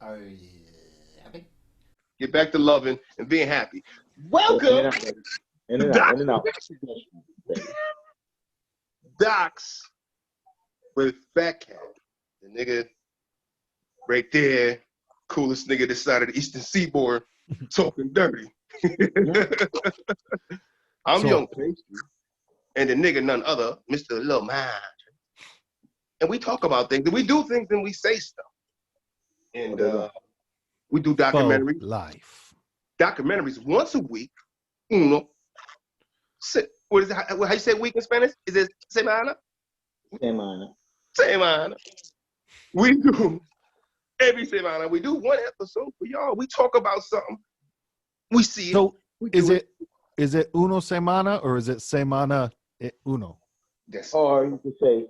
Are you happy? Get back to loving and being happy. In and Welcome, out, baby. In and out, Doc, in and out. Baby. Docs with Fat Cat. The nigga right there, coolest nigga this side of the Eastern Seaboard, talking dirty. I'm So- Young Pastry, and the nigga none other, Mr. Lil Man. And we talk about things, and we do things, and we say stuff. And we do documentaries. Life. Documentaries once a week. Uno. What is it? How you say week in Spanish? Is it semana? Semana. Semana. We do every semana. We do one episode for y'all. We talk about something. We see it. So We is do it uno semana or is it semana uno? Yes. Or you could say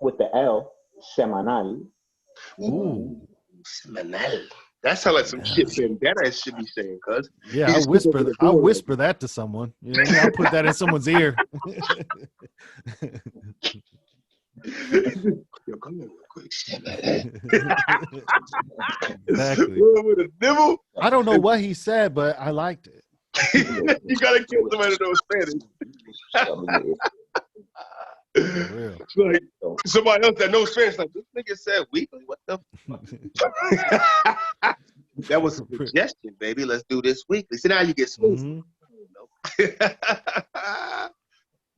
with the L, semanal. Ooh. Semanal. That sounds like some shit that should be saying, cuz. Yeah, I'll whisper that to someone. You know what I mean? I'll put that in someone's ear. Yo, come here real quick. Exactly. With a nibble. I don't know what he said, but I liked it. You gotta get somebody to know Spanish. For real. It's like somebody else that knows Spanish, like, this nigga said weekly? What the fuck? That was a suggestion, baby. Let's do this weekly. So now you get smooth.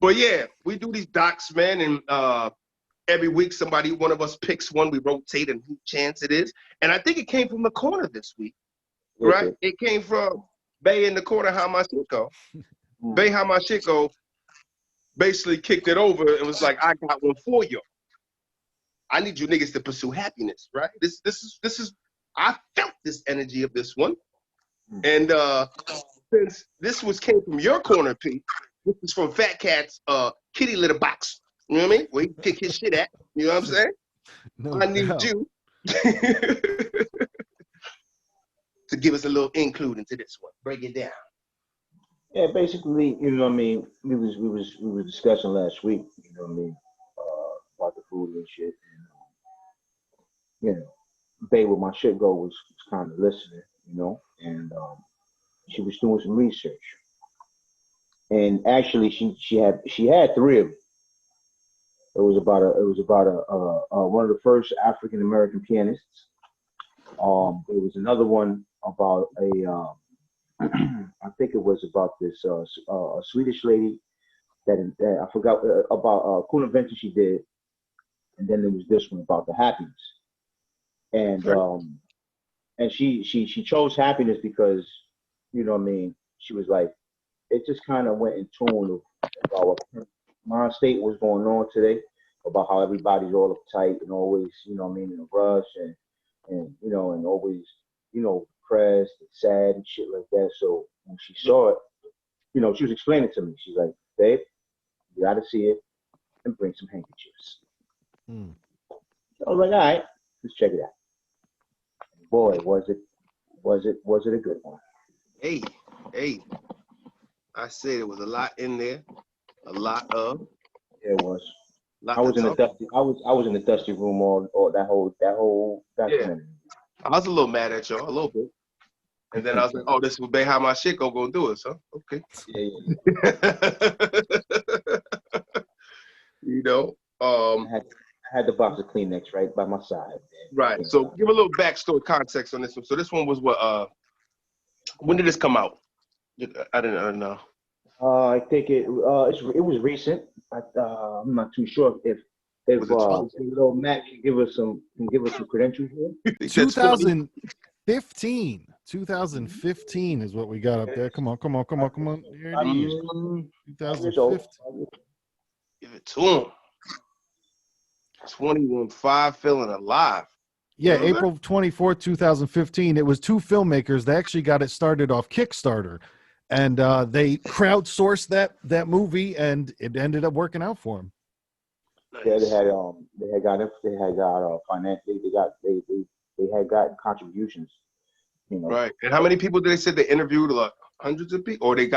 But yeah, we do these docs, man, and every week one of us picks one, we rotate and who chance it is. And I think it came from the corner this week, right? It came from Bay in the corner, how my shit go. Bay, how my shit go, basically kicked it over and was like, I got one for you. I need you niggas to pursue happiness, right? This is I felt this energy of this one. And since this came from your corner, Pete, this is from Fat Cat's kitty litter box. You know what I mean? Where he kick his shit at. You know what I'm saying? No I need doubt. you to give us a little include into this one. Break it down. Yeah, basically, you know what I mean. We was discussing last week, you know what I mean, about the food and shit. And, you know, Bay with my shit go was kind of listening, you know, and she was doing some research. And actually, she had three of them. It was about one of the first African American pianists. There was another one about I think it was about this a Swedish lady that I forgot about cool invention she did, and then there was this one about the happiness, and she chose happiness because, you know what I mean, she was like, it just kind of went in tune of about what my state was going on today, about how everybody's all uptight and always, you know what I mean, in a rush and you know, and always, you know, depressed and sad and shit like that. So when she saw it, you know, she was explaining to me. She's like, babe, you gotta see it and bring some handkerchiefs. So I was like, all right, let's check it out. Boy, was it a good one. Hey, I said there was a lot in there, a lot of. Yeah, it was. Lot I was in the talk. dusty. I was in the dusty room all that whole documentary. I was a little mad at y'all, a little bit. And then I was like, oh, this will be how my shit go do it, so okay. Yeah. You know, I had the box of Kleenex right by my side. Man. right. So give a little backstory context on this one. So this one was what? When did this come out? I didn't know. I think it was recent. I'm not too sure if little Matt can give us some credentials here. 2015. 2015 is what we got up there. Come on. Here it is. 2015. Give it to him. 21-5, feeling alive. Yeah, April 24th, 2015. It was two filmmakers. They actually got it started off Kickstarter, and they crowdsourced that movie, and it ended up working out for them. Nice. Yeah, they had got finance. They had gotten contributions. You know. Right. And how many people did they say they interviewed? Like hundreds of people, or they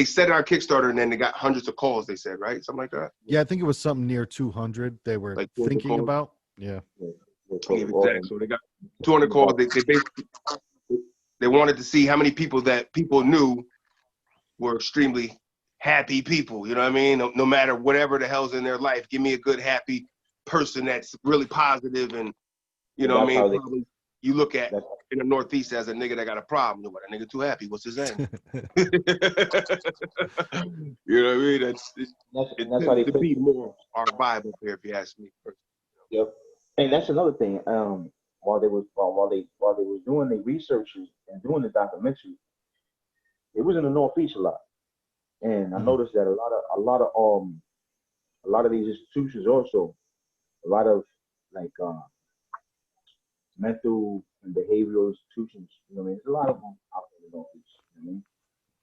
set it on Kickstarter and then they got hundreds of calls. They said, right, something like that. Yeah, I think it was something near 200. They were like thinking about. Yeah. Exactly. So 200 calls. They basically they wanted to see how many people that people knew were extremely happy people. You know what I mean? No matter whatever the hell's in their life, give me a good happy person that's really positive and you know what I mean. Probably you look at in the Northeast as a nigga that got a problem. But that nigga too happy. What's his name? You know what I mean? That's how they to be more our vibe up here, if you ask me. Yep. And that's another thing. While they was doing the research and doing the documentary, it was in the Northeast a lot, and I noticed that a lot of these institutions also, a lot of like mental and behavioral institutions. You know what I mean? There's a lot of them out in the Northeast. You know what I mean?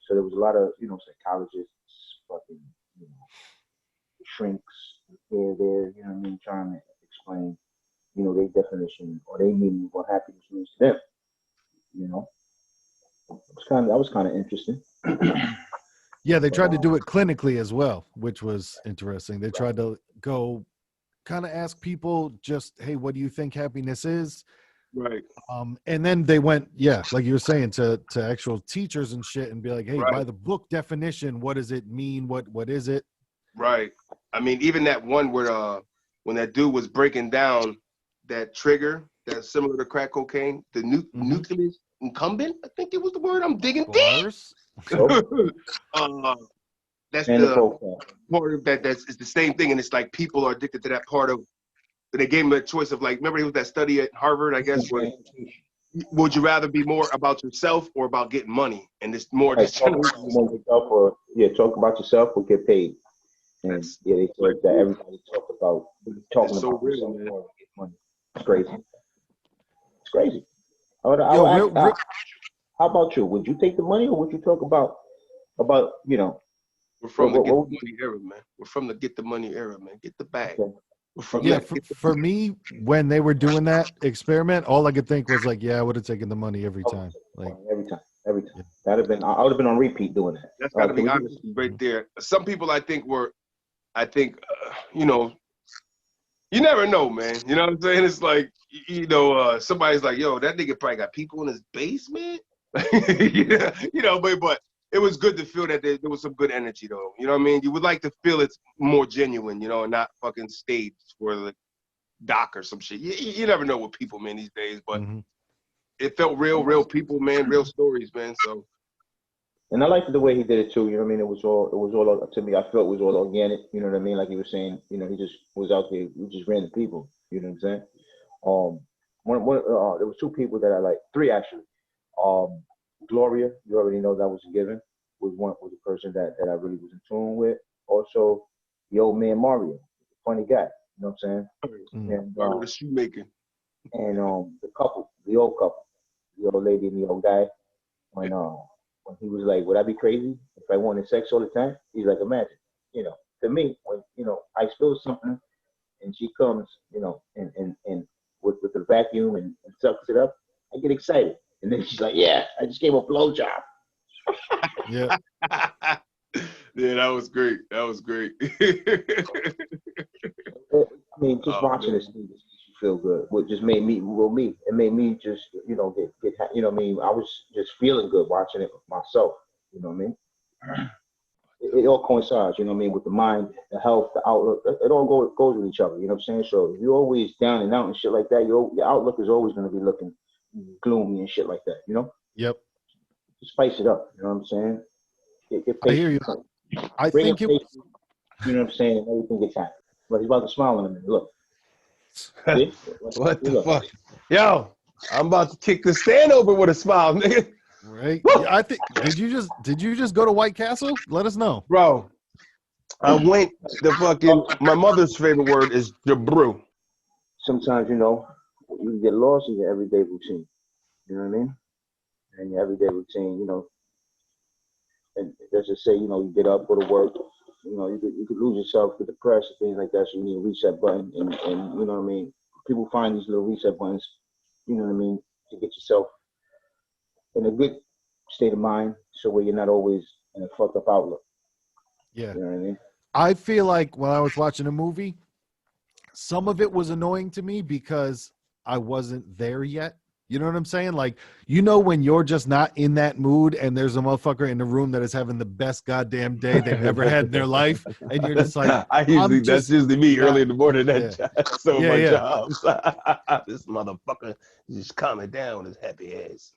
So there was a lot of psychologists, fucking shrinks here, there. You know what I mean? Trying to explain their definition or their meaning of what happiness means to them. You know, that was kind of interesting. Yeah, they tried to do it clinically as well, which was interesting. They tried to go kind of ask people just, hey, what do you think happiness is? Right. And then they went, like you were saying, to actual teachers and shit and be like, hey, by the book definition, what does it mean? What is it? Right. I mean, even that one where when that dude was breaking down that trigger that's similar to crack cocaine, the nucleus incumbent, I think it was the word. I'm digging deep. That's the part of that. It's the same thing, and it's like people are addicted to that part of. They gave him a choice of like, remember he was that study at Harvard, I guess. Where, would you rather be more about yourself or about getting money? And it's more just talk about yourself or get paid. And they said that everybody talking about real, man. Or get money. It's crazy. It's crazy. How about you? Would you take the money or would you talk about We're from the get the money era, man. We're from the get the money era, man. Get the bag. Okay. For me, when they were doing that experiment, all I could think was like, I would have taken the money every time. Like every time. Yeah. That'd have been. I would have been on repeat doing that. That's gotta be honesty right there. Some people I think you never know, man. You know what I'm saying? It's like somebody's like, yo, that nigga probably got people in his basement. But it was good to feel that there was some good energy, though. You know what I mean? You would like to feel it's more genuine, and not fucking staged for the doc or some shit. You never know with people, man, these days. But it felt real people, man, real stories, man. So. And I liked the way he did it too. You know what I mean? It was all to me. I felt it was all organic. You know what I mean? Like he was saying, he just was out there. We just random people. You know what I'm saying? There was two people that I liked. Three actually. Gloria, you already know that was a given. Was a person that I really was in tune with. Also, the old man Mario, funny guy. You know what I'm saying? And the shoemaking. And the old couple, the old lady and the old guy. When he was like, would I be crazy if I wanted sex all the time? He's like, imagine, to me, when, I spill something and she comes, and with the vacuum and sucks it up, I get excited. And then she's like, yeah, I just gave a blowjob. Yeah. Yeah, that was great. I mean, just watching this thing makes you feel good. What just made me, it made me just, get, you know what I mean? I was just feeling good watching it myself, you know what I mean? It all coincides, you know what I mean, with the mind, the health, the outlook. It all goes with each other, you know what I'm saying? So if you're always down and out and shit like that, your outlook is always going to be looking gloomy and shit like that, Yep. Just spice it up, you know what I'm saying? I hear you. I think it was, you know what I'm saying? Everything gets happy. But he's about to smile in a minute. Look. What the fuck? Yo, I'm about to kick the stand over with a smile, nigga. Right? Yeah, I think. Did you just go to White Castle? Let us know, bro. I went my mother's favorite word is jabru. Sometimes you get lost in your everyday routine. You know what I mean? And your everyday routine, and let's just say you get up, go to work. You could lose yourself, get depressed, and things like that. So you need a reset button, and you know what I mean. People find these little reset buttons, you know what I mean, to get yourself in a good state of mind, so where you're not always in a fucked up outlook. Yeah. You know what I mean? I feel like when I was watching a movie, some of it was annoying to me because I wasn't there yet. You know what I'm saying? Like, you know, when you're just not in that mood and there's a motherfucker in the room that is having the best goddamn day they've ever had in their life, and you're just like, that's usually me early in the morning. So Yeah, my yeah. jobs. This motherfucker is just calming down his happy ass.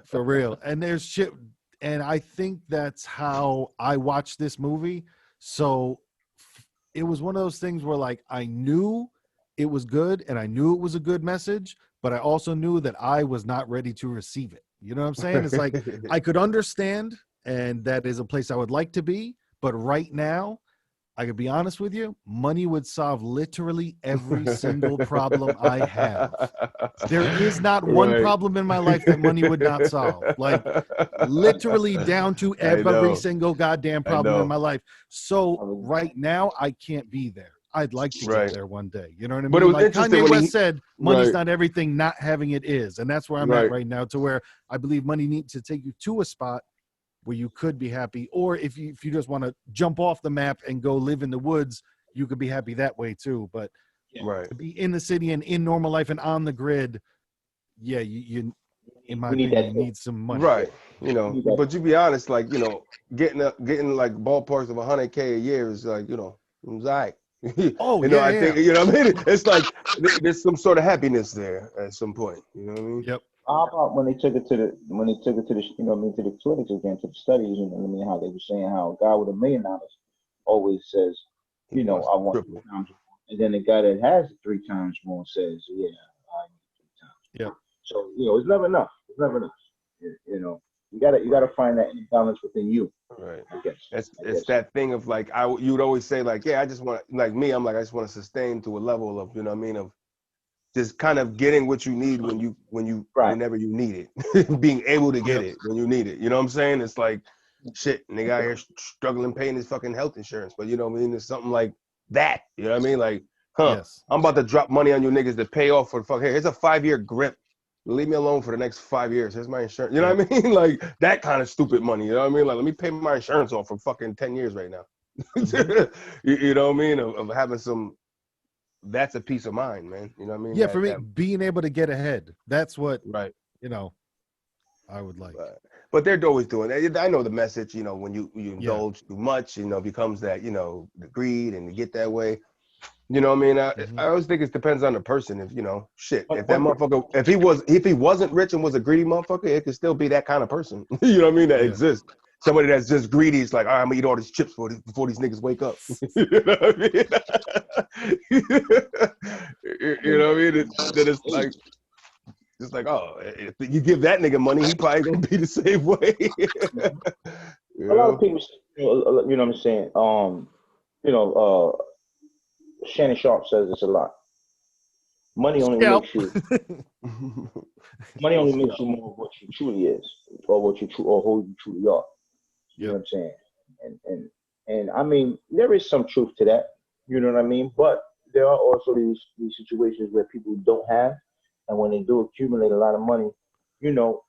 For real. And there's shit, and I think that's how I watched this movie. So it was one of those things where, like, I knew it was good and I knew it was a good message, but I also knew that I was not ready to receive it. You know what I'm saying? It's like I could understand, and that is a place I would like to be, but right now, I could be honest with you, money would solve literally every single problem I have. There is not one problem in my life that money would not solve. Like, literally down to every single goddamn problem in my life. So right now, I can't be there. I'd like to get there one day. You know what I mean? But it was like interesting Kanye when West said, money's not everything, not having it is. And that's where I'm at right now, to where I believe money needs to take you to a spot where you could be happy. Or if you just want to jump off the map and go live in the woods, you could be happy that way too. But to be in the city and in normal life and on the grid, yeah, you in my opinion, you need some money. Right. You know, but you be honest, like, you know, getting like ballparks of 100K a year is like, you know, it's all right. Oh, you know, I think, you know what I mean? It's like there's some sort of happiness there at some point. You know what I mean? Yep. How about when they took it to the you know what I mean, to the clinics again, to the studies, you know what I mean, how they were saying how a guy with $1 million always says, you know, I want 3 times more. And then the guy that has it 3 times more says, yeah, I need 3 times more. Yep. So, you know, it's never enough. It's never enough. You know, you gotta find that balance within you. Right. I guess. It's that thing of like you would always say like, yeah, I just want, like me, I'm like, I just want to sustain to a level of, you know what I mean, of just kind of getting what you need whenever you need it, being able to get it when you need it. You know what I'm saying? It's like, shit, nigga out here struggling paying his fucking health insurance, but you know what I mean? It's something like that. You know what I mean? Like, I'm about to drop money on you niggas to pay off for the fuck. Here, here's a 5-year grip. Leave me alone for the next 5 years. Here's my insurance. You know what I mean? Like that kind of stupid money. You know what I mean? Like, let me pay my insurance off for fucking 10 years right now. you know what I mean? Of having some, that's a peace of mind, man. You know what I mean? Yeah, for me, being able to get ahead. That's what, you know, I would like. But they're always doing it. I know the message, you know, when you indulge too much, you know, becomes that, you know, the greed and you get that way. You know what I mean? I always think it depends on the person. If, you know, shit, if that motherfucker, if he wasn't rich and was a greedy motherfucker, it could still be that kind of person. You know what I mean? That exists. Somebody that's just greedy is like, all right, I'm gonna eat all these chips before these niggas wake up. You know what I mean? You know what I mean? It's like, oh, if you give that nigga money, he probably gonna be the same way. A lot of people, you know what I'm saying? You know, Shannon Sharp says this a lot. Money only makes you more of what you truly is, or what you or who you truly are. You know what I'm saying? And I mean, there is some truth to that. You know what I mean? But there are also these situations where people don't have, and when they do accumulate a lot of money, you know,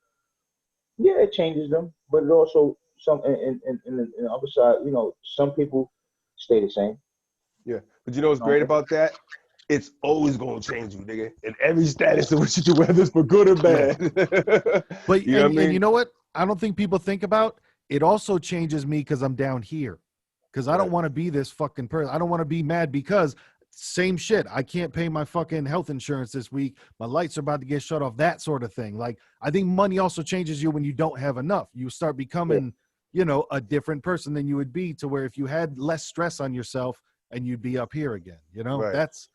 yeah, it changes them. But it also some in the other side, you know, some people stay the same. Yeah, but you know what's great about that? It's always gonna change you, nigga. In every status of what you do, whether it's for good or bad. But you know what I mean? And you know what? I don't think people think about it. Also changes me because I'm down here. Because I don't want to be this fucking person. I don't want to be mad because same shit. I can't pay my fucking health insurance this week. My lights are about to get shut off. That sort of thing. Like, I think money also changes you when you don't have enough. You start becoming, you know, a different person than you would be, to where if you had less stress on yourself, and you'd be up here again, you know. That's,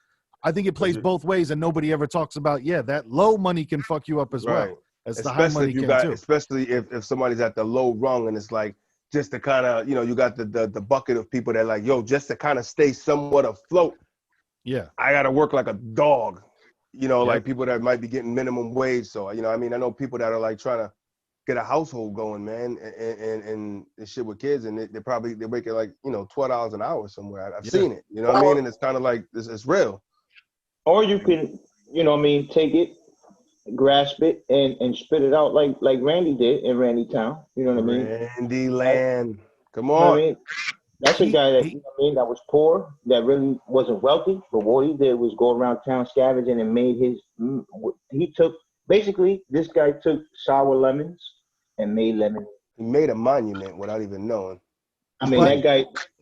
I think it plays both ways, and nobody ever talks about that low money can fuck you up as well as the high money can too. Especially if somebody's at the low rung, and it's like, just to kind of, you know, you got the bucket of people that like, yo, just to kind of stay somewhat afloat, I gotta work like a dog, you know, like people that might be getting minimum wage. So, you know, I mean, I know people that are like trying to get a household going, man, and shit with kids, and they're making like, you know, $12 an hour somewhere. I've seen it, you know what I mean? And it's kind of like, it's real. Or you can, you know what I mean, take it, grasp it, and spit it out like Randy did in Randy Town. You know what I mean? Randy Land. Come on. You know what I mean? That's a guy that, he you know what I mean, that was poor, that really wasn't wealthy, but what he did was go around town scavenging and made his. He took basically this guy took sour lemons and made lemon. He made a monument without even knowing. I mean, But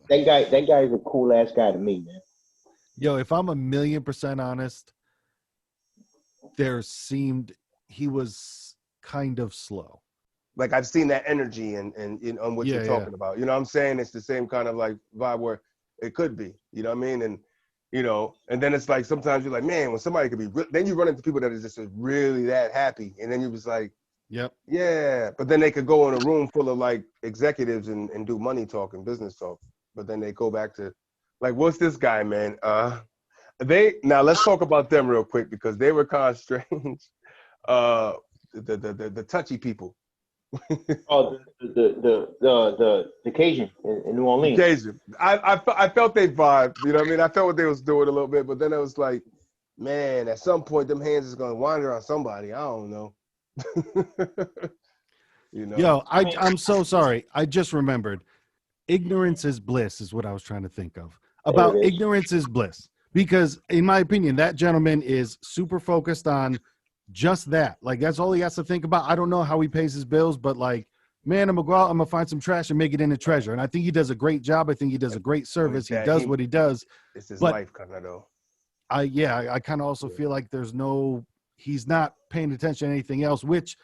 that guy is a cool ass guy to me, man. yo, if I'm 1,000,000% honest, he was kind of slow. Like I've seen that energy and on what you're Yeah, talking about. You know what I'm saying? It's the same kind of like vibe where it could be. You know what I mean? And you know, and then it's like sometimes you're like, man, when somebody could be, then you run into people that are just really that happy, and then you're just like, yep. yeah. But then they could go in a room full of like executives and do money talk and business talk. But then they go back to, like, what's this guy, man? Now let's talk about them real quick because they were kind of strange. The touchy people. Oh, the Cajun in New Orleans. Occasion. I felt they vibe. You know what I mean? I felt what they was doing a little bit, but then it was like, man, at some point them hands is gonna wander on somebody. I don't know. You know. Yo, I'm so sorry. I just remembered. Ignorance is bliss is what I was trying to think of. About There it is. ignorance is bliss. Because in my opinion, that gentleman is super focused on just that. Like that's all he has to think about. I don't know how he pays his bills, but like, man, I'm gonna go out, I'm gonna find some trash and make it into treasure. And I think he does a great job. I think he does a great service. He does what he does. It's his But life kind of though. I kind of also feel like he's not paying attention to anything else, which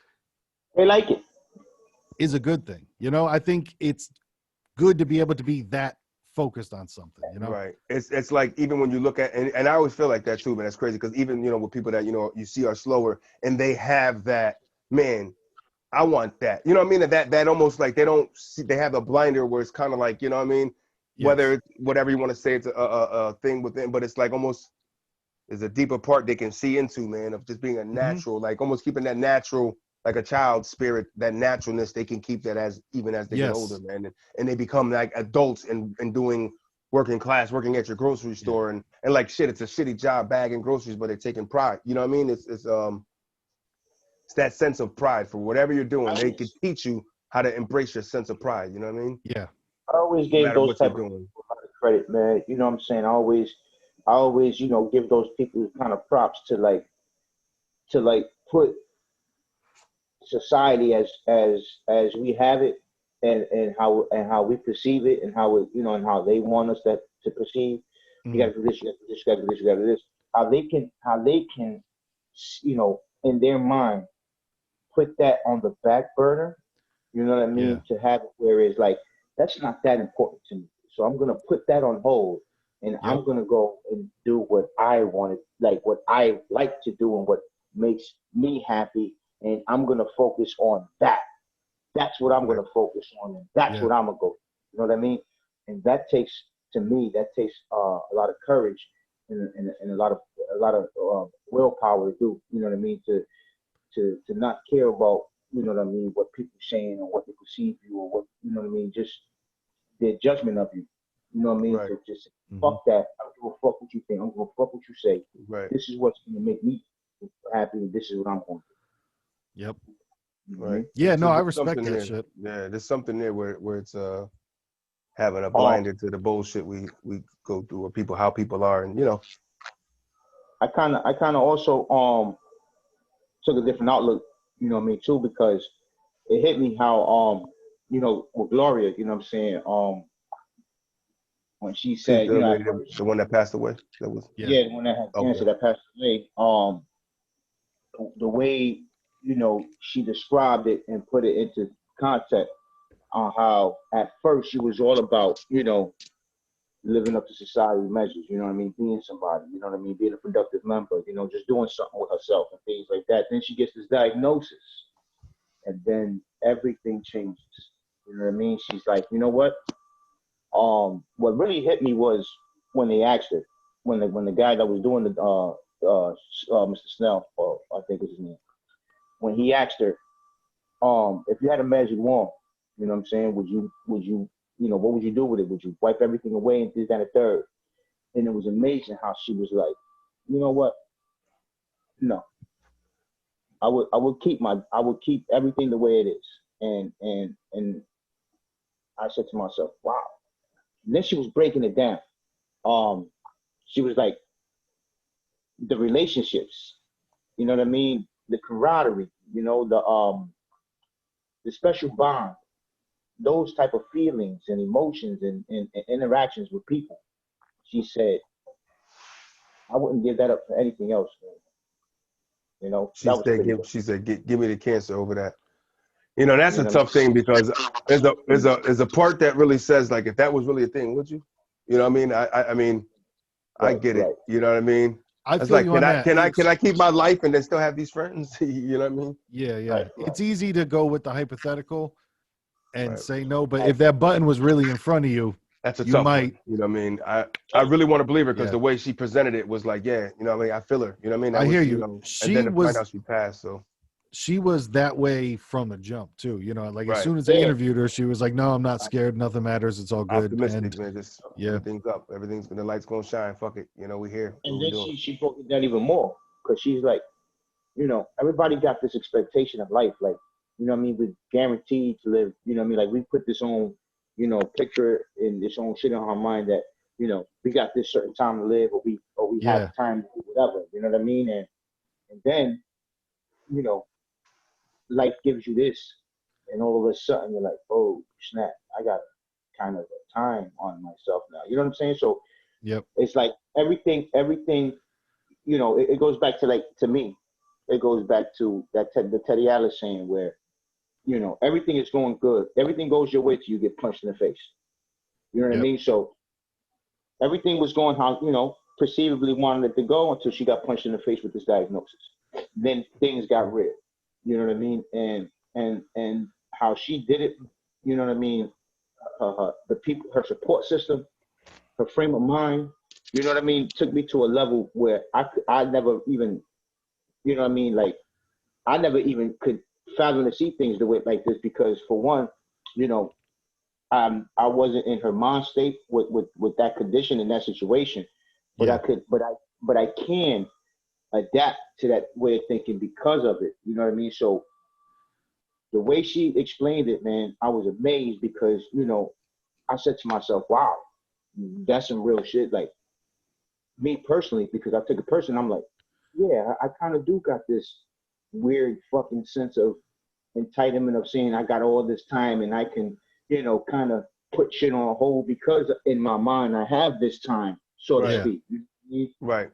They like it. is a good thing. You know, I think it's good to be able to be that focused on something, you know? Right. It's like even when you look at and I always feel like that too, man. That's crazy because even with people that you see are slower and they have that, man, I want that. You know what I mean? That almost like they don't see, they have a blinder where it's kind of like, you know what I mean? Yes. Whether it's whatever you want to say, it's a thing within, but it's like almost there's a deeper part they can see into, man, of just being a natural, like almost keeping that natural, like a child spirit, that naturalness, they can keep that even as they get older, man. And they become like adults and doing working at your grocery store and like shit, it's a shitty job bagging groceries, but they're taking pride. You know what I mean? It's that sense of pride for whatever you're doing. They can teach you how to embrace your sense of pride. You know what I mean? Yeah. I always No gave matter those what you're type of doing. people a lot of credit, man. You know what I'm saying? I always, give those people kind of props to put society as we have it and how we perceive it and how it, and how they want us to perceive. You gotta do this, you gotta do this, you gotta do this, you gotta do this. How they can, in their mind, put that on the back burner. You know what I mean? To have it where it's like, that's not that important to me. So I'm gonna put that on hold and I'm gonna go and do what I wanted, like what I like to do and what makes me happy. And I'm gonna focus on that. That's what I'm gonna focus on, and that's what I'm gonna go. You know what I mean? And that takes, to me, a lot of courage and a lot of willpower to do. You know what I mean? To not care about, you know what I mean, what people saying or what they perceive you or what, you know what I mean, just their judgment of you. You know what I mean? Right. To just fuck that. I don't give a fuck what you think. I don't give a fuck what you say. Right. This is what's gonna make me happy. This is what I'm going to do. Yep. Right. Yeah, So no, I there's respect something that there. shit. Yeah, there's something there where it's having a blinder to the bullshit we go through or how people are, and I kind of also took a different outlook, you know what I mean, too, because it hit me how with Gloria, you know what I'm saying, when she see said, the at lady, first, the one that passed away. That was the one that had cancer that passed away, the way, she described it and put it into context on how at first she was all about, living up to society measures, you know what I mean, being somebody, you know what I mean, being a productive member, just doing something with herself and things like that. Then she gets this diagnosis and then everything changes. You know what I mean? She's like, you know what? What really hit me was when they asked her, when the guy that was doing the Mr. Snell, or I think was his name, when he asked her, if you had a magic wand, you know what I'm saying, would you, what would you do with it? Would you wipe everything away and this, that, and the third? And it was amazing how she was like, you know what? No. I would keep everything the way it is. And I said to myself, wow, And then she was breaking it down. She was like, the relationships, you know what I mean? The camaraderie, you know, the special bond, those type of feelings and emotions and interactions with people. She said, I wouldn't give that up for anything else, man. You know, She that was said, pretty good. give me the cancer over that. You know, that's You a know what tough thing because there's a part that really says like, if that was really a thing, would you? You know what I mean? I mean, I Right, get it. right. You know what I mean? I It's feel like, you on that. can I keep my life and then still have these friends? You know what I mean? Yeah, yeah. Right, It's easy to go with the hypothetical and Right. say no, but right. if that button was really in front of you, That's a you tough might. one. You know what I mean? I really want to believe her because Yeah. the way she presented it was like, yeah, you know what I mean? I feel her. You know what I mean? That I was, hear you you. know, and then to find out she passed. So She was that way from the jump too. You know, like as right. soon as they Yeah. interviewed her, she was like, "No, I'm not scared. Nothing matters. It's all good." Optimistic, And man. Just yeah, everything's up. Everything's the light's gonna shine. Fuck it. You know, we here. What And we then doing? she broke it down even more because she's like, you know, everybody got this expectation of life, like, you know what I mean, we're guaranteed to live, you know what I mean, like we put this on, you know, picture and this own shit on our mind that, you know, we got this certain time to live or we have yeah, time to do whatever, you know what I mean? And then, you know, life gives you this and all of a sudden you're like, oh snap, I got kind of a time on myself now. You know what I'm saying? So yep, it's like everything, you know, it goes back to like to me, it goes back to the Teddy Alice saying where, you know, everything is going good. Everything goes your way till you get punched in the face. You know what I yep, mean? So everything was going how, you know, perceivably wanted it to go until she got punched in the face with this diagnosis. Then things got real. You know what I mean? And how she did it, you know what I mean? The people, her support system, her frame of mind, you know what I mean, took me to a level where I never even, you know what I mean, like I never even could fathom to see things the way like this because for one, you know, I wasn't in her mind state with that condition in that situation, but yeah, I can adapt to that way of thinking because of it. You know what I mean? So the way she explained it, man, I was amazed because, you know, I said to myself, wow, that's some real shit. Like me personally, because I took a person, I'm like, yeah, I kind of do got this weird fucking sense of entitlement of saying I got all this time and I can, you know, kind of put shit on hold because in my mind I have this time, so to Right. yeah, speak. Right.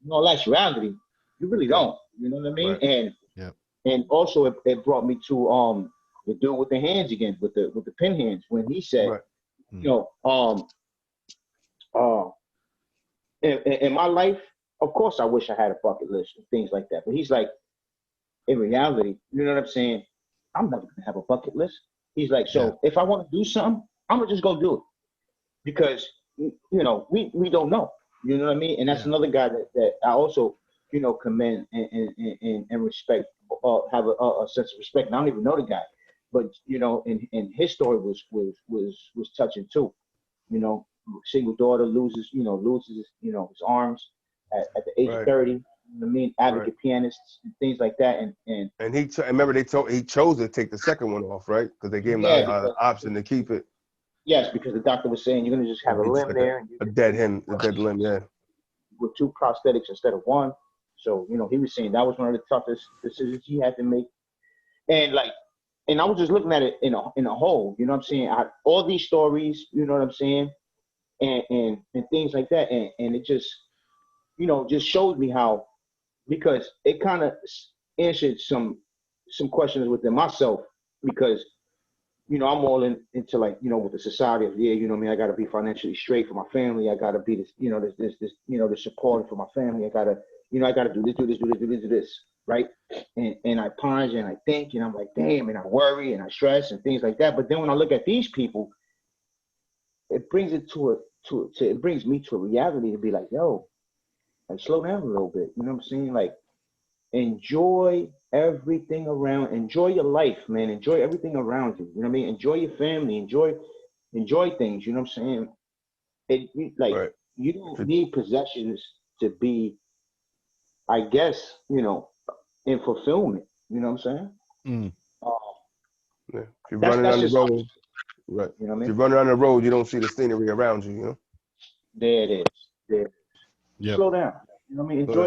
In all actuality, you really Yeah. don't. You know what I mean? Right. yep, And also it brought me to the dude with the hands again, with the pin hands, when he said, Right. you know, uh in my life, of course I wish I had a bucket list and things like that. But he's like, in reality, you know what I'm saying? I'm never gonna have a bucket list. He's like, yeah, so if I want to do something, I'm gonna just go do it because you know we don't know. You know what I mean? And that's yeah, another guy that I also, you know, commend and respect. Have a sense of respect. And I don't even know the guy, but you know, and his story was touching too. You know, single daughter loses you know his arms at the age of Right. 30. You know what I mean? Right. Advocate pianists and things like that. And And I remember he chose to take the second one off, right? Because they gave him yeah, the option to keep it. yes, because the doctor was saying you're gonna just have And a he just limb got there, and a dead limb. Yeah. with two prosthetics instead of one. So you know, he was saying that was one of the toughest decisions he had to make. And like, and I was just looking at it in a whole. You know what I'm saying? All these stories, you know what I'm saying, and things like that, and it just, you know, just showed me how, because it kind of answered some questions within myself because, you know, I'm all into like, you know, with the society of, yeah, you know what I mean, I got to be financially straight for my family. I got to be this, you know, this, you know, the support for my family. I got to, you know, I got to do this, do this, do this, do this, do this, right? And I ponder and I think, and I'm like, damn, and I worry and I stress and things like that. But then when I look at these people, it brings it it brings me to a reality to be like, yo, like slow down a little bit. You know what I'm saying? Like, enjoy everything around, enjoy your life, man, enjoy everything around you, you know what I mean, enjoy your family, enjoy things, you know what I'm saying, like Right. you don't need possessions to be, I guess, you know, in fulfillment, you know what I'm saying. mm, uh, Yeah. If you're that's running that's on the just road, Right. You know what I If you're mean? running on the road, you don't see the scenery around you. You know. There it is. There. Yep. Slow down. You know what I mean? Slow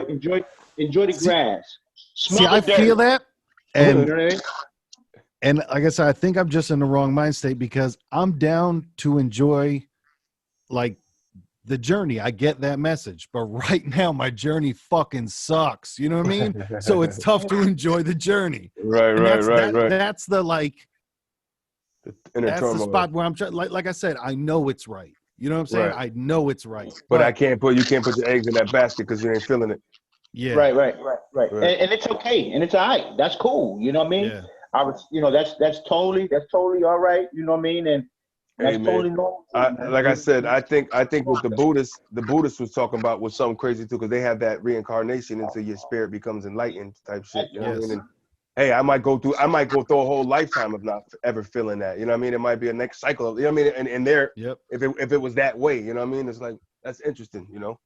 Enjoy the grass. See, Smell the I dirt. feel that, You and know what I mean? and like I said, I think I'm just in the wrong mind state because I'm down to enjoy like the journey. I get that message, but right now my journey fucking sucks. You know what I mean? So it's tough to enjoy the journey. Right. And Right. Right. that's the like Inner that's the turmoil. spot where I'm trying. Like I said, I know it's right. You know what I'm saying? Right. I know it's right. But you can't put your eggs in that basket because you ain't feeling it. Yeah. Right. Right. And it's okay, and it's all right. That's cool. You know what I mean? Yeah. I was, that's totally all right. You know what I mean? And that's Hey, totally man. normal. Like I said, I think what the Buddhists was talking about was something crazy too, because they have that reincarnation until your spirit becomes enlightened type shit. You know what I Yes. mean? And hey, I might go through a whole lifetime of not ever feeling that. You know what I mean? It might be a next cycle. You know what I mean? And there, Yep. if it was that way, you know what I mean? It's like that's interesting. You know.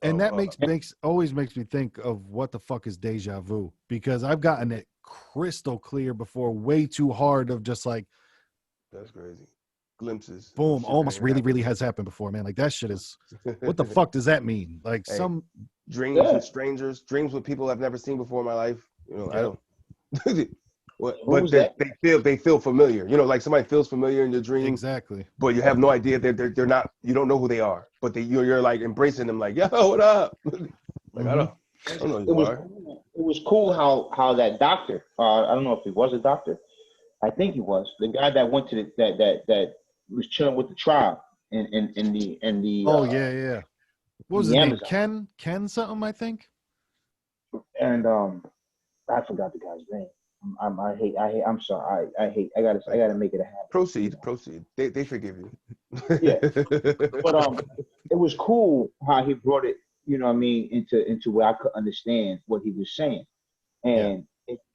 And that always makes me think of what the fuck is deja vu, because I've gotten it crystal clear before, way too hard of just like, that's crazy. Glimpses. boom, almost really has happened before, man. Like that shit is, what the fuck does that mean? Like Hey, some dreams with strangers, dreams with people I've never seen before in my life. You know, I don't. But they feel familiar. You know, like somebody feels familiar in your dream. Exactly. But you have no idea they're not. You don't know who they are. But you're like embracing them. Like, yo, what up? Like I don't know who you are. It was cool how that doctor. I don't know if he was a doctor. I think he was the guy that went to that was chilling with the tribe in the. Oh yeah. What was his name? Ken something, I think. And I forgot the guy's name. I'm sorry. I gotta make it a habit. Proceed. They forgive you. Yeah. But it was cool how he brought it, you know what I mean, into where I could understand what he was saying. And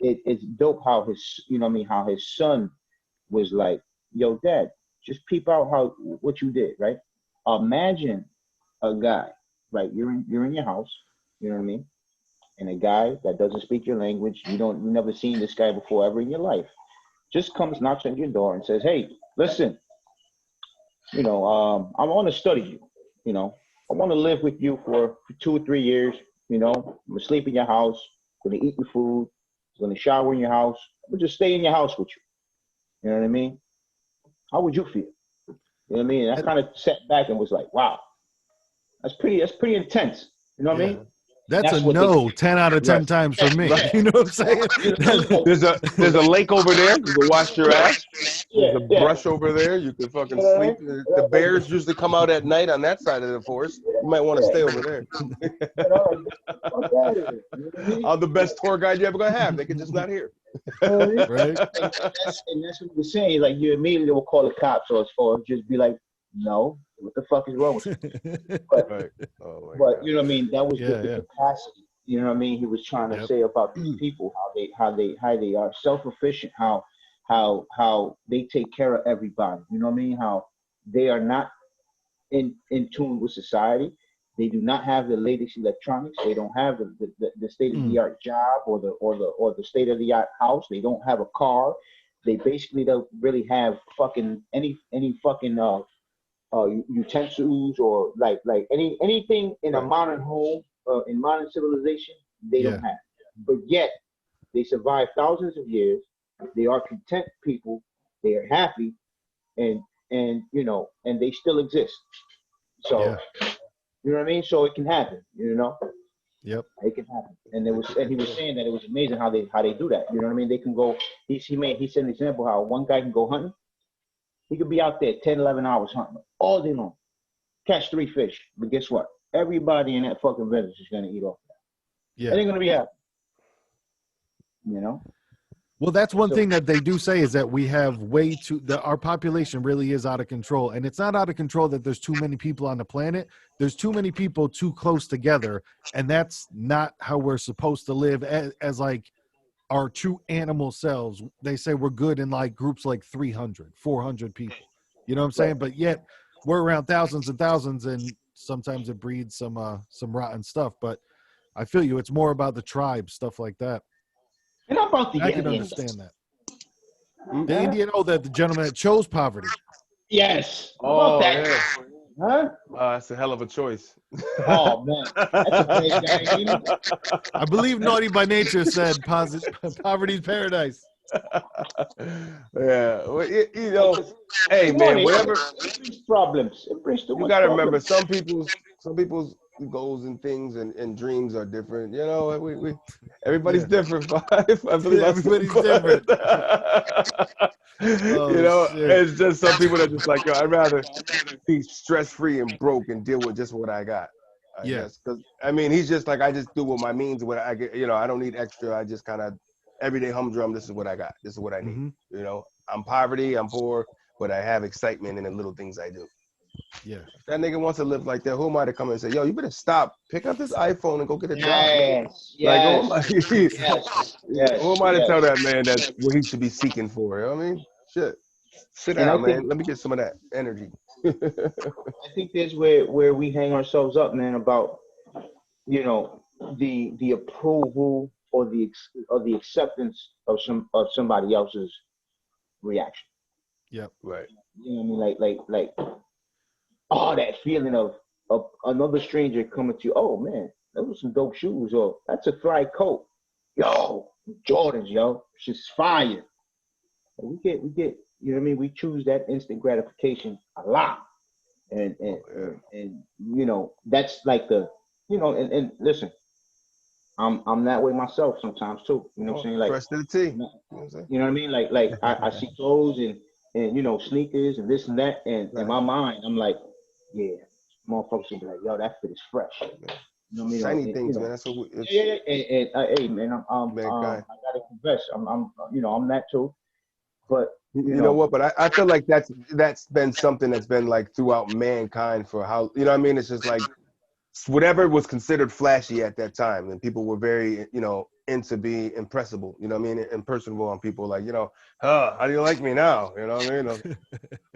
it's dope how how his son was like, yo, dad, just peep out what you did, right? Imagine a guy, right? You're in your house, you know what I mean? And a guy that doesn't speak your language, you've never seen this guy before ever in your life, just comes, knocks on your door and says, hey, listen, I want to study you, I want to live with you for 2 or 3 years, I'm gonna sleep in your house, gonna eat your food, gonna shower in your house, I'm just stay in your house with you. You know what I mean? How would you feel? You know what I mean? And I kind of sat back and was like, wow, that's pretty intense. You know what I mean? That's a no 10 out of 10 times for me. You know what I'm saying? There's a lake over there. You can wash your ass. There's a brush over there. You can fucking sleep. The bears usually come out at night on that side of the forest. You might want to stay over there. I'm the best tour guide you're ever gonna have. They can just not hear. Right. And that's what we're saying. Like you immediately will call the cops or just be like, no, what the fuck is wrong with you? But, Right. Oh my but God. you know what I mean? That was the capacity. You know what I mean? He was trying to say about these people, how they are self-efficient, how they take care of everybody. You know what I mean? How they are not in tune with society. They do not have the latest electronics. They don't have the state-of-the-art job or the state-of-the-art house. They don't have a car. They basically don't really have fucking any fucking utensils or like anything in a modern home, in modern civilization. They don't have. But yet they survive thousands of years. They are content people. They are happy, and and they still exist. So you know what I mean. So it can happen. Yep. It can happen. And he was saying that it was amazing how they do that. You know what I mean? They can go. He said an example how one guy can go hunting. He could be out there 10, 11 hours hunting all day long, catch 3 fish. But guess what? Everybody in that fucking village is gonna eat off that. Yeah. And they're gonna be happy. Well, that's one thing that they do say is that we have our population really is out of control. And it's not out of control that there's too many people on the planet. There's too many people too close together. And that's not how we're supposed to live as like our true animal selves. They say we're good in like groups like 300, 400 people. You know what I'm saying? But yet we're around thousands and thousands, and sometimes it breeds some rotten stuff. But I feel you. It's more about the tribe, stuff like that. And how about the I can Indians? understand that. The Indian, the gentleman that chose poverty. Yes. How about Oh that? yeah. Huh? That's a hell of a choice. Oh man, that's a bad guy, ain't it? I believe Naughty by Nature said poverty's paradise. Yeah, well, you know, hey man, Money, whatever. it brings problems. It brings too You much got to remember, problems. some people's goals and things and dreams are different. You know, everybody's Yeah. different. I believe I said, Everybody's different. you Oh know, shit. it's just some people that just like, yo, I'd rather be stress free and broke and deal with just what I got. I Yeah. guess because I mean, he's just like, I just do what my means, what I get. You know, I don't need extra. I just kind of everyday humdrum. This is what I got. This is what I need. Hmm. You know, I'm poverty. I'm poor, but I have excitement in the little things I do. Yeah. That nigga wants to live like that. Who am I to come and say, yo, you better stop, pick up this iPhone and go get a job, nigga? Yes, Like, who am I? yes, yes, Who yes, am I to tell yes. that man that's what he should be seeking for? You know what I mean? Shit. Sit And I down, think man. Let me get some of that energy. I think that's where we hang ourselves up, man, about you know the approval or the acceptance of somebody else's reaction. Yep. Right. You know what I mean? Like oh, that feeling of another stranger coming to you. Oh man, those are some dope shoes, or that's a Thrive coat. Yo, Jordans, yo, she's fire. We get, you know what I mean? We choose that instant gratification a lot, and you know that's like the, you know, and listen, I'm that way myself sometimes too. You know what I'm Oh, saying? Like, fresh to the T. You you know what I'm saying? know what I mean? Like I see clothes and you know sneakers and this and that, and in Right. my mind I'm like, yeah, motherfuckers will be like, yo, that fit is fresh. You know what I mean? Shiny You things, man. know, That's what it's yeah, and hey, man, mankind. I gotta confess, I'm, you know, I'm that too. But you You know know, what? But I feel like that's been something that's been like throughout mankind for how, you know what I mean? It's just like whatever was considered flashy at that time, and people were very, you know, into being impressible, you know what I mean, impersonable on people, like, you know, how do you like me now, you know what I mean,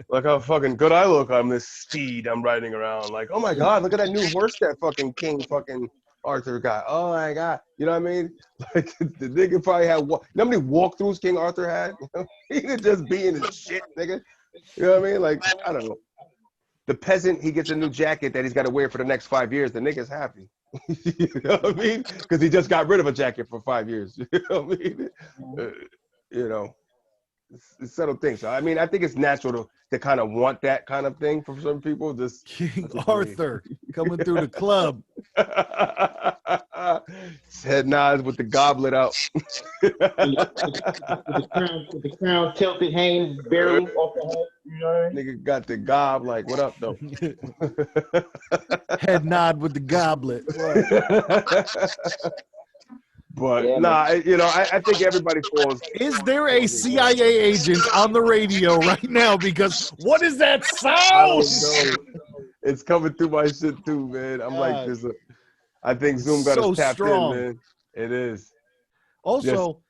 look how fucking good I look on this steed I'm riding around, like, oh my god, look at that new horse that fucking King fucking Arthur got, oh my god, you know what I mean, like the nigga probably had, you know how many walkthroughs King Arthur had, you know? He could just be in his shit, nigga, you know what I mean, like, I don't know. The peasant, he gets a new jacket that he's got to wear for the next 5 years. The nigga's happy. You know what I mean? Because he just got rid of a jacket for 5 years. You know what I mean? Uh, you know, it's subtle things. So, I mean, I think it's natural to kind of want that kind of thing for some people. Just King that's just me. Arthur coming through the club. Head nods with the goblet out. with the crown tilted, hanging barely off the head. You know what I mean? Nigga got the gob, like, what up, though? Head nod with the goblet. But Yeah, man. nah, you know, I think everybody falls. Is there a CIA agent on the radio right now? Because what is that I sound? don't know. It's coming through my shit too, man. I'm like, God, I think it's Zoom got us so tapped in, strong. man. It is. Just Also,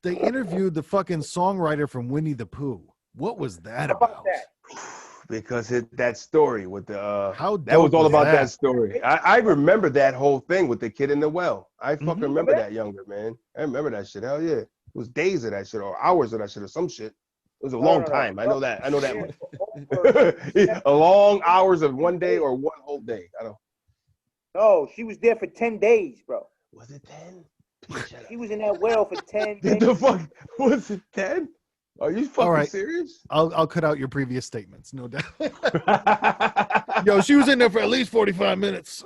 they interviewed the fucking songwriter from Winnie the Pooh. What was that How about about? that? because that story with the How that was dope all was about that that? story. I remember that whole thing with the kid in the well. I fucking Mhm. remember that, younger man. I remember that shit. Hell yeah. It was days of that shit or hours of that shit or some shit. It was a long No. time. I know that. I know that Yeah, much. over, A long hours of one day or one whole day. I don't. No, she was there for 10 days, bro. Was it 10? She was in that well for 10 What days. the fuck? Was it 10? Are you fucking right. serious? I'll cut out your previous statements, no doubt. Yo, she was in there for at least 45 minutes.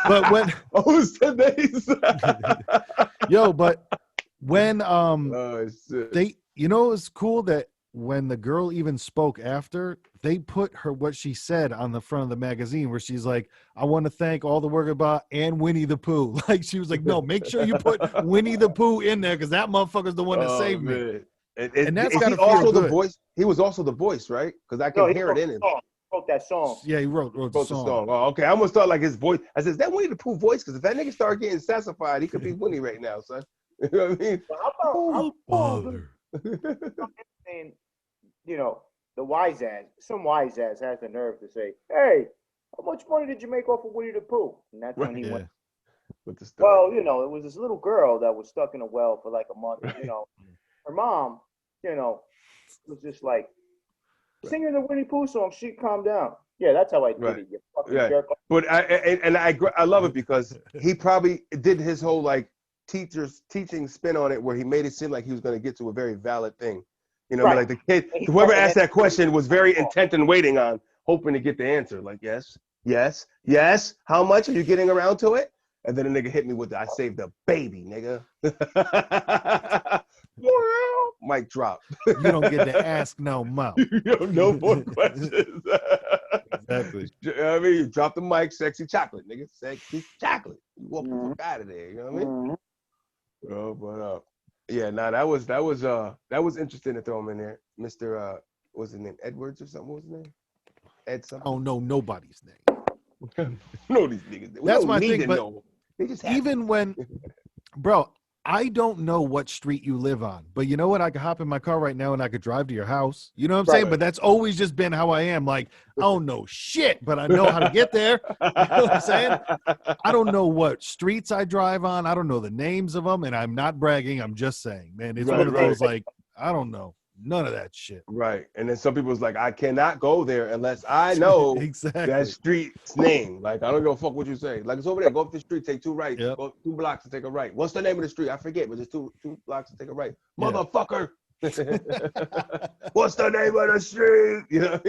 But when Oh, it's 10 days. but when Oh shit. they, you know, it's cool that when the girl even spoke after, they put her what she said on the front of the magazine where she's like, I want to thank all the work about and Winnie the Pooh. Like she was like, no, make sure you put Winnie the Pooh in there because that motherfucker's the one that Oh saved me. man. And that's Is he gotta feel also the good. voice? He was also the voice, right? Because I No, can he hear it wrote in the him. song. He wrote that song. Yeah, he wrote the Wrote the song. song. Oh, okay. I almost thought like his voice. I said, is that Winnie the Pooh voice? Because if that nigga start getting sassified, he could be Winnie right now, son. You know what I mean? But how about saying, you know, some wise ass has the nerve to say, hey, how much money did you make off of Winnie the Pooh? And that's when he Yeah. went, With the story. well, you know, it was this little girl that was stuck in a well for like a month. You know, her mom, you know, was just like, Sing her the Winnie Pooh song. She calm down. Yeah, that's how I did it. You fucking jerk. But I love it because he probably did his whole like teaching spin on it, where he made it seem like he was going to get to a very valid thing. You know, what I mean, like the kid, whoever asked that question was very intent and waiting on, hoping to get the answer. Like, yes, yes, yes. How much are you getting around to it? And then the nigga hit me with the, I saved the baby, nigga. Mic drop. You don't get to ask no more. No more questions. Exactly. I mean, you drop the mic, sexy chocolate, nigga. Sexy chocolate. You walk the fuck out of there. You know what I mean? Oh, but yeah, nah, that was interesting to throw him in there. Mr. What's his name? Edwards or something? What was his name? Ed something. I don't know nobody's name. No, these niggas. That's my thing. But they just even when, bro, I don't know what street you live on, but you know what? I could hop in my car right now and I could drive to your house. You know what I'm saying? But that's always just been how I am. Like, I don't know shit, but I know how to get there. You know what I'm saying? I don't know what streets I drive on. I don't know the names of them, and I'm not bragging. I'm just saying, man, it's one of those like, I don't know. None of that shit. Right. And then some people's like, I cannot go there unless I know exactly that street's name. Like, I don't give a fuck what you say. Like, it's over there. Go up the street, take two rights. Yep. Go 2 blocks and take a right. What's the name of the street? I forget, but it's two blocks and take a right. Motherfucker. What's the name of the street? You know,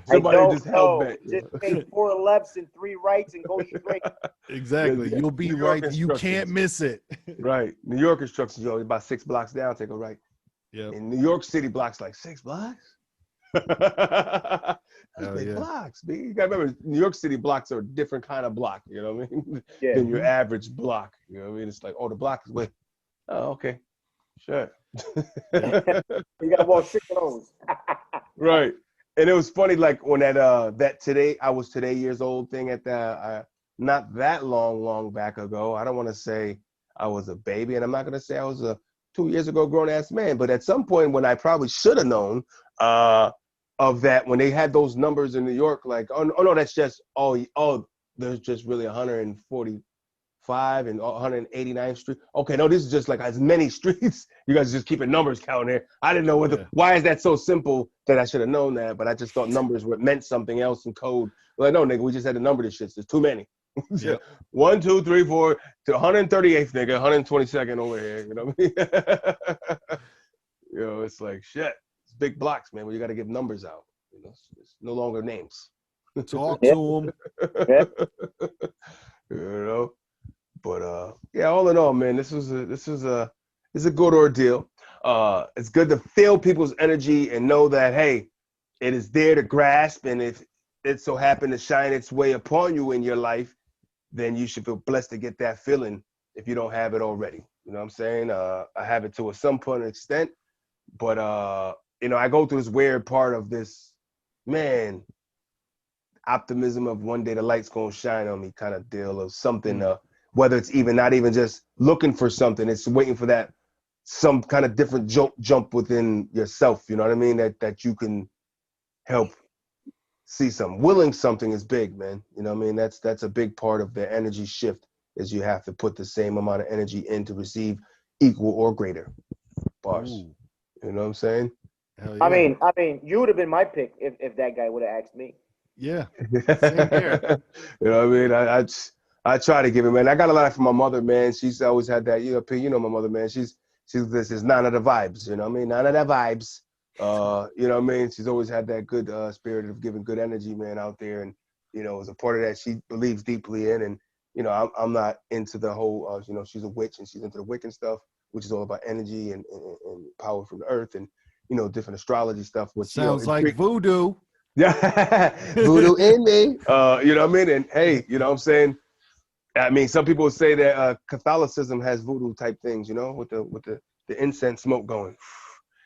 somebody just held back. Just take 4 lefts and 3 rights and go straight. Exactly. You'll be right. You can't miss it. Right. New York instructions, about 6 blocks down, take a right. Yeah. In New York City, blocks like 6 blocks. That's big blocks, B. You gotta remember, New York City blocks are a different kind of block. You know what I mean? Than your average block. You know what I mean? It's like, oh, the block is with. Oh, okay, sure. You gotta walk 6 of those. Right. And it was funny, like when that today I was today years old thing at the not that long back ago. I don't want to say I was a baby, and I'm not gonna say I was a 2 years ago grown ass man, but at some point when I probably should have known of that, when they had those numbers in New York, like oh no, that's just there's just really 145 and 189th Street. Okay, no, this is just like as many streets. You guys are just keeping numbers count here. I didn't know why is that so simple that I should have known that, but I just thought numbers meant something else in code. Like, no, nigga, we just had to number this shit. There's too many. Yep. 1, 2, 3, 4 to 138th, nigga, 122nd over here. You know what I mean? You know, it's like shit. It's big blocks, man. Where you got to give numbers out. You know, it's no longer names. Talk to them. You know, but yeah. All in all, man, this is a good ordeal. It's good to feel people's energy and know that hey, it is there to grasp, and if it so happened to shine its way upon you in your life, then you should feel blessed to get that feeling if you don't have it already. You know what I'm saying? I have it to some point of extent, but you know, I go through this weird part of this, man, optimism of one day the light's gonna shine on me kind of deal of something, whether it's even not even just looking for something, it's waiting for that some kind of different jump within yourself, you know what I mean? That you can help see something. Willing something is big, man. You know what I mean? That's a big part of the energy shift, is you have to put the same amount of energy in to receive equal or greater. Bars. Ooh. You know what I'm saying? Hell yeah. I mean, you would have been my pick if that guy would have asked me. Yeah. Same here. You know what I mean? I try to give it, man. I got a lot from my mother, man. She's always had that, you know my mother, man. She's this is none of the vibes, you know what I mean? None of the vibes. You know what I mean? She's always had that good spirit of giving good energy, man, out there. And, you know, as a part of that, she believes deeply in. And, you know, I'm not into the whole, you know, she's a witch and she's into the Wiccan stuff, which is all about energy and power from the earth and, you know, different astrology stuff. Which sounds like voodoo. Yeah, voodoo in me. You know what I mean? And hey, you know what I'm saying? I mean, some people say that Catholicism has voodoo type things, you know, with the incense smoke going.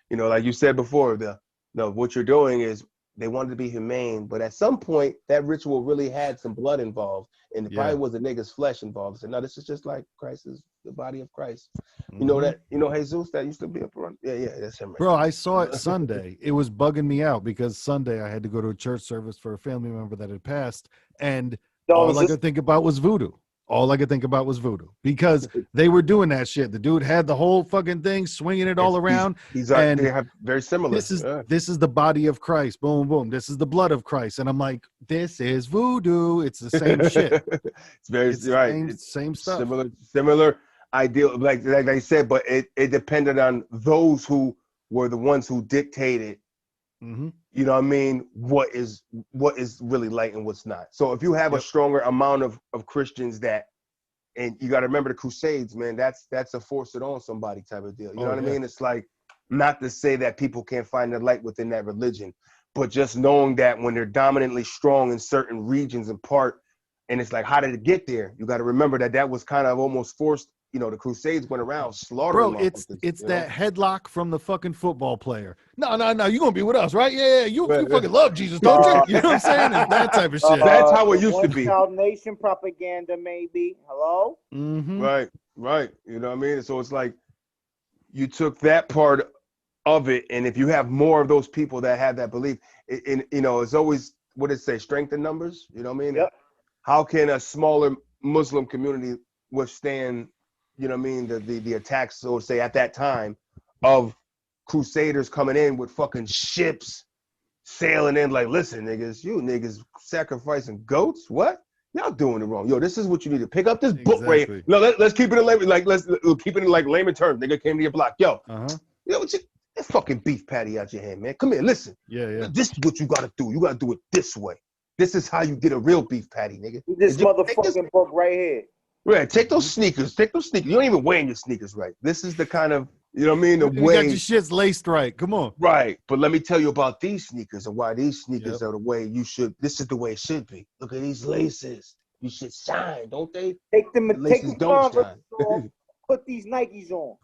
You know, like you said before, what you're doing is they wanted to be humane, but at some point that ritual really had some blood involved, and it probably was a nigga's flesh involved. So no, this is just like Christ is the body of Christ. You know that, you know Jesus that used to be up front. Yeah, that's him. Right. Bro, I saw it Sunday. It was bugging me out because Sunday I had to go to a church service for a family member that had passed, and all I could think about was voodoo. all I could think about was voodoo because they were doing that shit. The dude had the whole fucking thing, swinging it all around. They have very similar. This is the body of Christ. Boom, boom. This is the blood of Christ. And I'm like, this is voodoo. It's the same shit. It's very right. Same stuff. Similar ideal, like I said, but it depended on those who were the ones who dictated. Mm-hmm. You know what I mean? What is really light and what's not. So if you have a stronger amount of Christians that, and you got to remember the Crusades, man, that's a force it on somebody type of deal. You know what I mean? It's like, not to say that people can't find the light within that religion, but just knowing that when they're dominantly strong in certain regions and part, and it's like, how did it get there? You got to remember that was kind of almost forced. You know, the Crusades went around slaughtering. Bro, it's that headlock from the fucking football player. No, you're gonna be with us, right? Yeah, you fucking love Jesus, don't you? You know what I'm saying? It's that type of shit. That's how it used to be. Child nation propaganda, maybe. Hello? Mm-hmm. Right. You know what I mean? So it's like you took that part of it, and if you have more of those people that have that belief, it's always, what did it say, strength in numbers? You know what I mean? Yep. How can a smaller Muslim community withstand, you know what I mean, the attacks, so to say, at that time of Crusaders coming in with fucking ships sailing in like, listen, niggas, you niggas sacrificing goats? What? Y'all doing it wrong. Yo, this is what you need to pick up this book right here. No, let's keep it in let's keep it in like layman terms. Nigga came to your block. Yo, that fucking beef patty out your hand, man. Come here, listen. Yeah. This is what you gotta do. You gotta do it this way. This is how you get a real beef patty, nigga. This motherfucking book right here. Right, take those sneakers. You don't even wear your sneakers right. This is the kind of, you know what I mean, the you way. got your shits laced right. Come on. Right, but let me tell you about these sneakers and why these sneakers are the way you should. This is the way it should be. Look at these laces. You should shine, don't they? Take them don't shine. Put these Nikes on.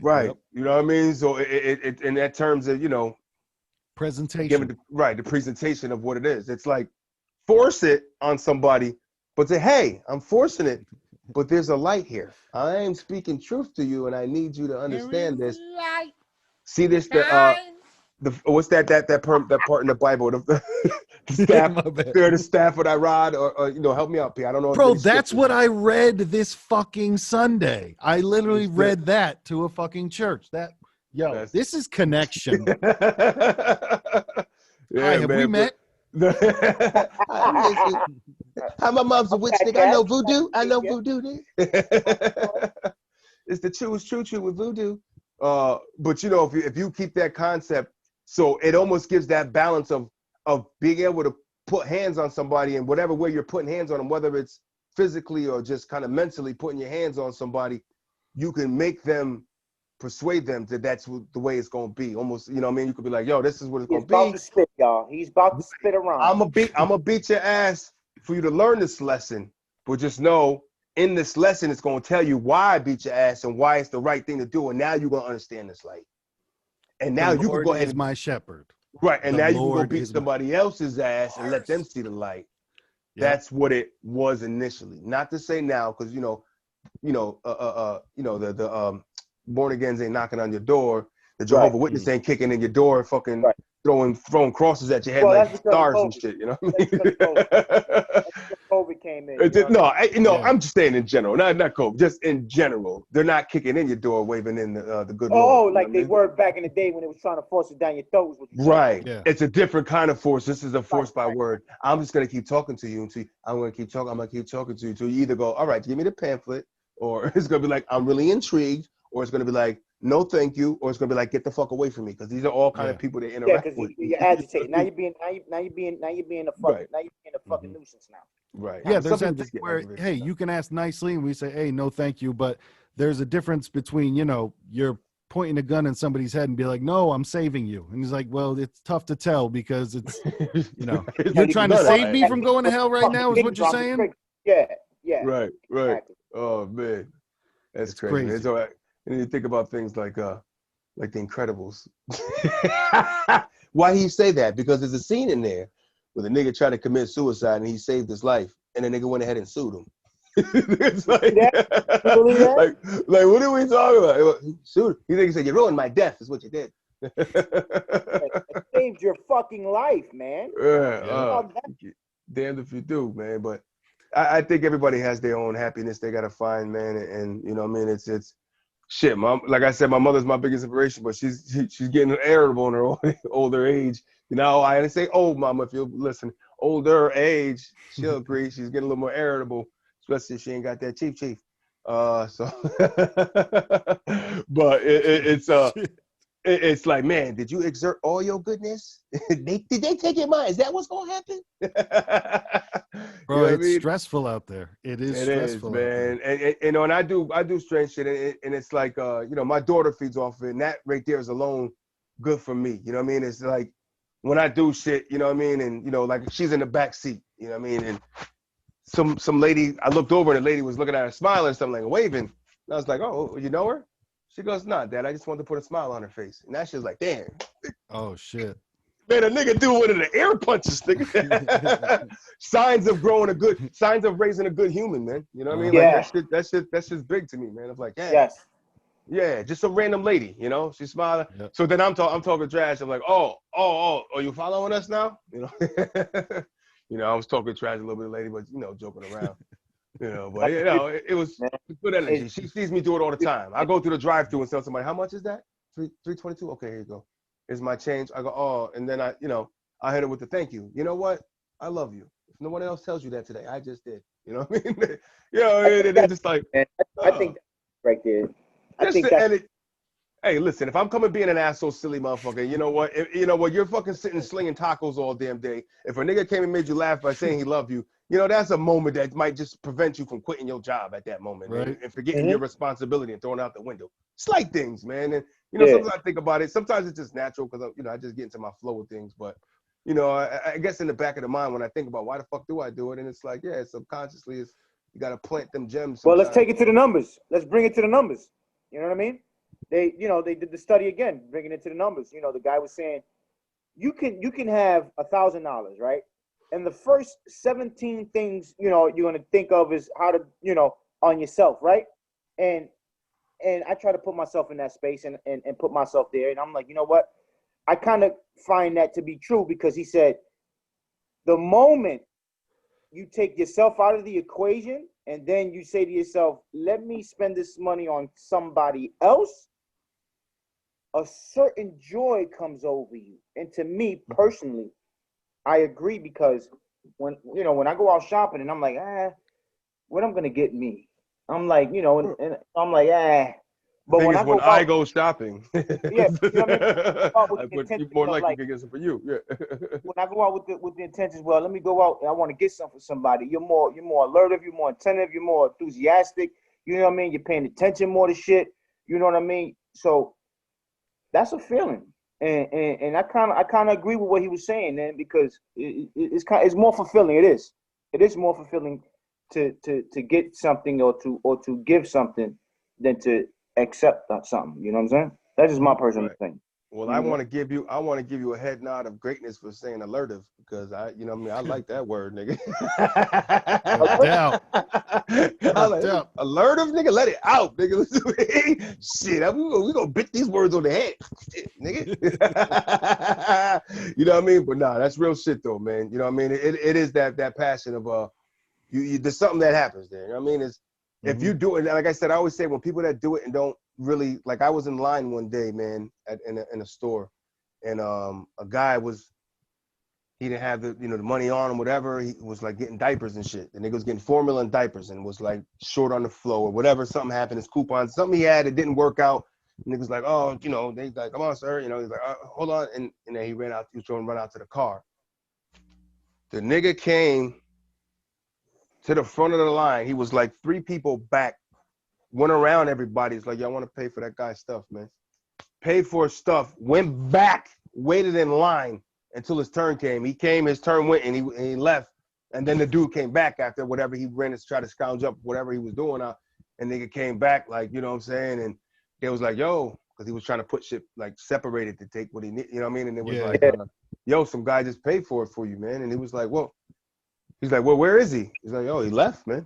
Right, you know what I mean. So it in that terms of, you know, presentation. The presentation of what it is. It's like force it on somebody, but say, hey, I'm forcing it. But there's a light here. I am speaking truth to you, and I need you to understand this. Light. See this? What's that part in the Bible? The staff of thy rod, or help me out, P. I don't know. Bro, that's what I read this fucking Sunday. I literally read that to a fucking church. This is connection. Hi, have we met? How my mom's a witch, nigga. I know voodoo. Nigga. It's the truest true with voodoo. But you know, if you keep that concept, so it almost gives that balance of being able to put hands on somebody in whatever way you're putting hands on them, whether it's physically or just kind of mentally putting your hands on somebody, you can make them, persuade them that that's the way it's gonna be. Almost, you know what I mean? You could be like, yo, this is what it's gonna be. He's about to spit, y'all. He's about to spit around. I'm gonna beat your ass for you to learn this lesson. But just know, in this lesson, it's gonna tell you why I beat your ass and why it's the right thing to do. And now you're gonna understand this light. And now you can go ahead and my shepherd. Right. And now you can go beat somebody else's ass and let them see the light. Yep. That's what it was initially. Not to say now, because the born agains ain't knocking on your door. The Jehovah's Witness ain't kicking in your door and fucking throwing crosses at your head like stars and shit. You know what I mean? COVID came in. I'm just saying in general, not COVID, just in general. They're not kicking in your door, waving in the good. Lord, like they were back in the day when they was trying to force it down your throat. Right. Yeah. It's a different kind of force. This is a force by word. I'm just gonna keep talking to you until I'm gonna keep talking to you until you either go, all right, give me the pamphlet, or it's gonna be like, I'm really intrigued, or it's gonna be like, no, thank you, or it's gonna be like, get the fuck away from me, because these are all kind of people that interact with. You're agitated. Now you're being a fucking nuisance now. Right. Yeah, there's that thing where, hey, you can ask nicely, and we say, hey, no, thank you, but there's a difference between, you're pointing a gun in somebody's head and be like, no, I'm saving you, and he's like, well, it's tough to tell because it's, you're trying to save me from going to hell right now, is what you're saying? Yeah. Right. Exactly. Oh man, that's crazy. It's all right. And you think about things like The Incredibles. Why he say that? Because there's a scene in there where the nigga tried to commit suicide and he saved his life, and the nigga went ahead and sued him. It's like, like, what are we talking about? Sued. He said, you ruined my death, is what you did. It saved your fucking life, man. Damned if you do, man. But I think everybody has their own happiness they gotta find, man. And you know what I mean? It's shit, mom. Like I said, my mother's my biggest inspiration, but she's getting irritable in her older age. You know, I didn't say old, mama. If you listen, older age, she'll agree. She's getting a little more irritable, especially if she ain't got that chief. So, but it's like, man, did you exert all your goodness? Did they take your mind? Is that what's gonna happen? Bro, You know what I it's mean? stressful out there. It is It is, stressful out man. there. And you know, and I do strange shit, and it's like, you know, my daughter feeds off of it, and that right there is alone good for me. You know what I mean? It's like when I do shit, you know what I mean, and you know, like she's in the back seat, you know what I mean, and some lady, I looked over and the lady was looking at her smiling and something like waving, and I was like, oh, you know her? She goes, nah, Dad, I just wanted to put a smile on her face, and that shit's like, damn. Oh shit. Man, a nigga do one of the air punches, nigga. Signs of raising a good human, man. You know what I mean? Like Yeah. that's just big to me, man. I'm like, yeah, Yes. yeah, just some random lady, you know? She's smiling. Yep. So then I'm talking trash. I'm like, oh, are you following us now? You know, you know, I was talking trash a little bit, lady, but you know, joking around. You know, but you know, it was good energy. She sees me do it all the time. I go through the drive-thru and tell somebody, how much is that? $3.22. Okay, here you go. Here's my change. I go, oh, and then I hit her with the thank you. You know what? I love you. If no one else tells you that today, I just did. You know what I mean? You know, it's just like, I think right there. I think that. Hey, listen, if I'm coming being an asshole, silly motherfucker, you know what? You're fucking sitting slinging tacos all damn day. If a nigga came and made you laugh by saying he loved you, you know, that's a moment that might just prevent you from quitting your job at that moment, right? and forgetting your responsibility and throwing it out the window. Slight things, man. And, you know, sometimes I think about it. Sometimes it's just natural because, you know, I just get into my flow of things. But, you know, I guess in the back of the mind when I think about why the fuck do I do it? And it's like, yeah, subconsciously, you got to plant them gems. Well, let's take it to the numbers. Let's bring it to the numbers. You know what I mean? They did the study again, bringing it to the numbers. You know, the guy was saying, you can have $1,000, right? And the first 17 things, you know, you're gonna think of is how to, you know, on yourself, right? And I try to put myself in that space and put myself there. And I'm like, you know what? I kind of find that to be true because he said, the moment you take yourself out of the equation and then you say to yourself, let me spend this money on somebody else, a certain joy comes over you. And to me personally, I agree because when I go out shopping and I'm like, what I'm gonna get me? I'm like, you know, and I'm like, But when I go shopping, yeah, you know what I mean? you more likely to get some for you. Yeah. When I go out with the intentions, well, let me go out and I want to get something for somebody. You're more alertive, you're more attentive, you're more enthusiastic. You know what I mean? You're paying attention more to shit. You know what I mean? So that's a feeling, and I kind of agree with what he was saying, man, because it's more fulfilling. It is more fulfilling to get something or to give something than to accept something. You know what I'm saying? That's just my personal thing. Well, I want to give you a head nod of greatness for saying alertive because I like that word, nigga. Alertive, nigga, let it out, nigga. Shit, we gonna bit these words on the head, shit, nigga. You know what I mean? But nah, that's real shit though, man. You know what I mean? It is that passion of there's something that happens there. You know what I mean? If you do it, like I said, I always say when people that do it and don't really, like I was in line one day, man, in a store, and a guy he didn't have the money on him, whatever. He was like getting diapers and shit. The nigga was getting formula and diapers and was like short on the flow or whatever. Something happened, his coupon, something he had, it didn't work out. And niggas like, oh, they like, come on, sir. He's like, hold on. And then he was trying to run out to the car. The nigga came to the front of the line. He was like 3 people back, went around everybody. He's like, yo, I want to pay for that guy's stuff, man. Paid for his stuff, went back, waited in line until his turn came. He came, his turn went, and he left. And then the dude came back after whatever he ran to try to scrounge up whatever he was doing. And nigga came back, like, you know what I'm saying? And they was like, yo, because he was trying to put shit like separated to take what he need, you know what I mean? And it was yo, some guy just paid for it for you, man. And he was like, well, where is he? He's like, oh, he left, man.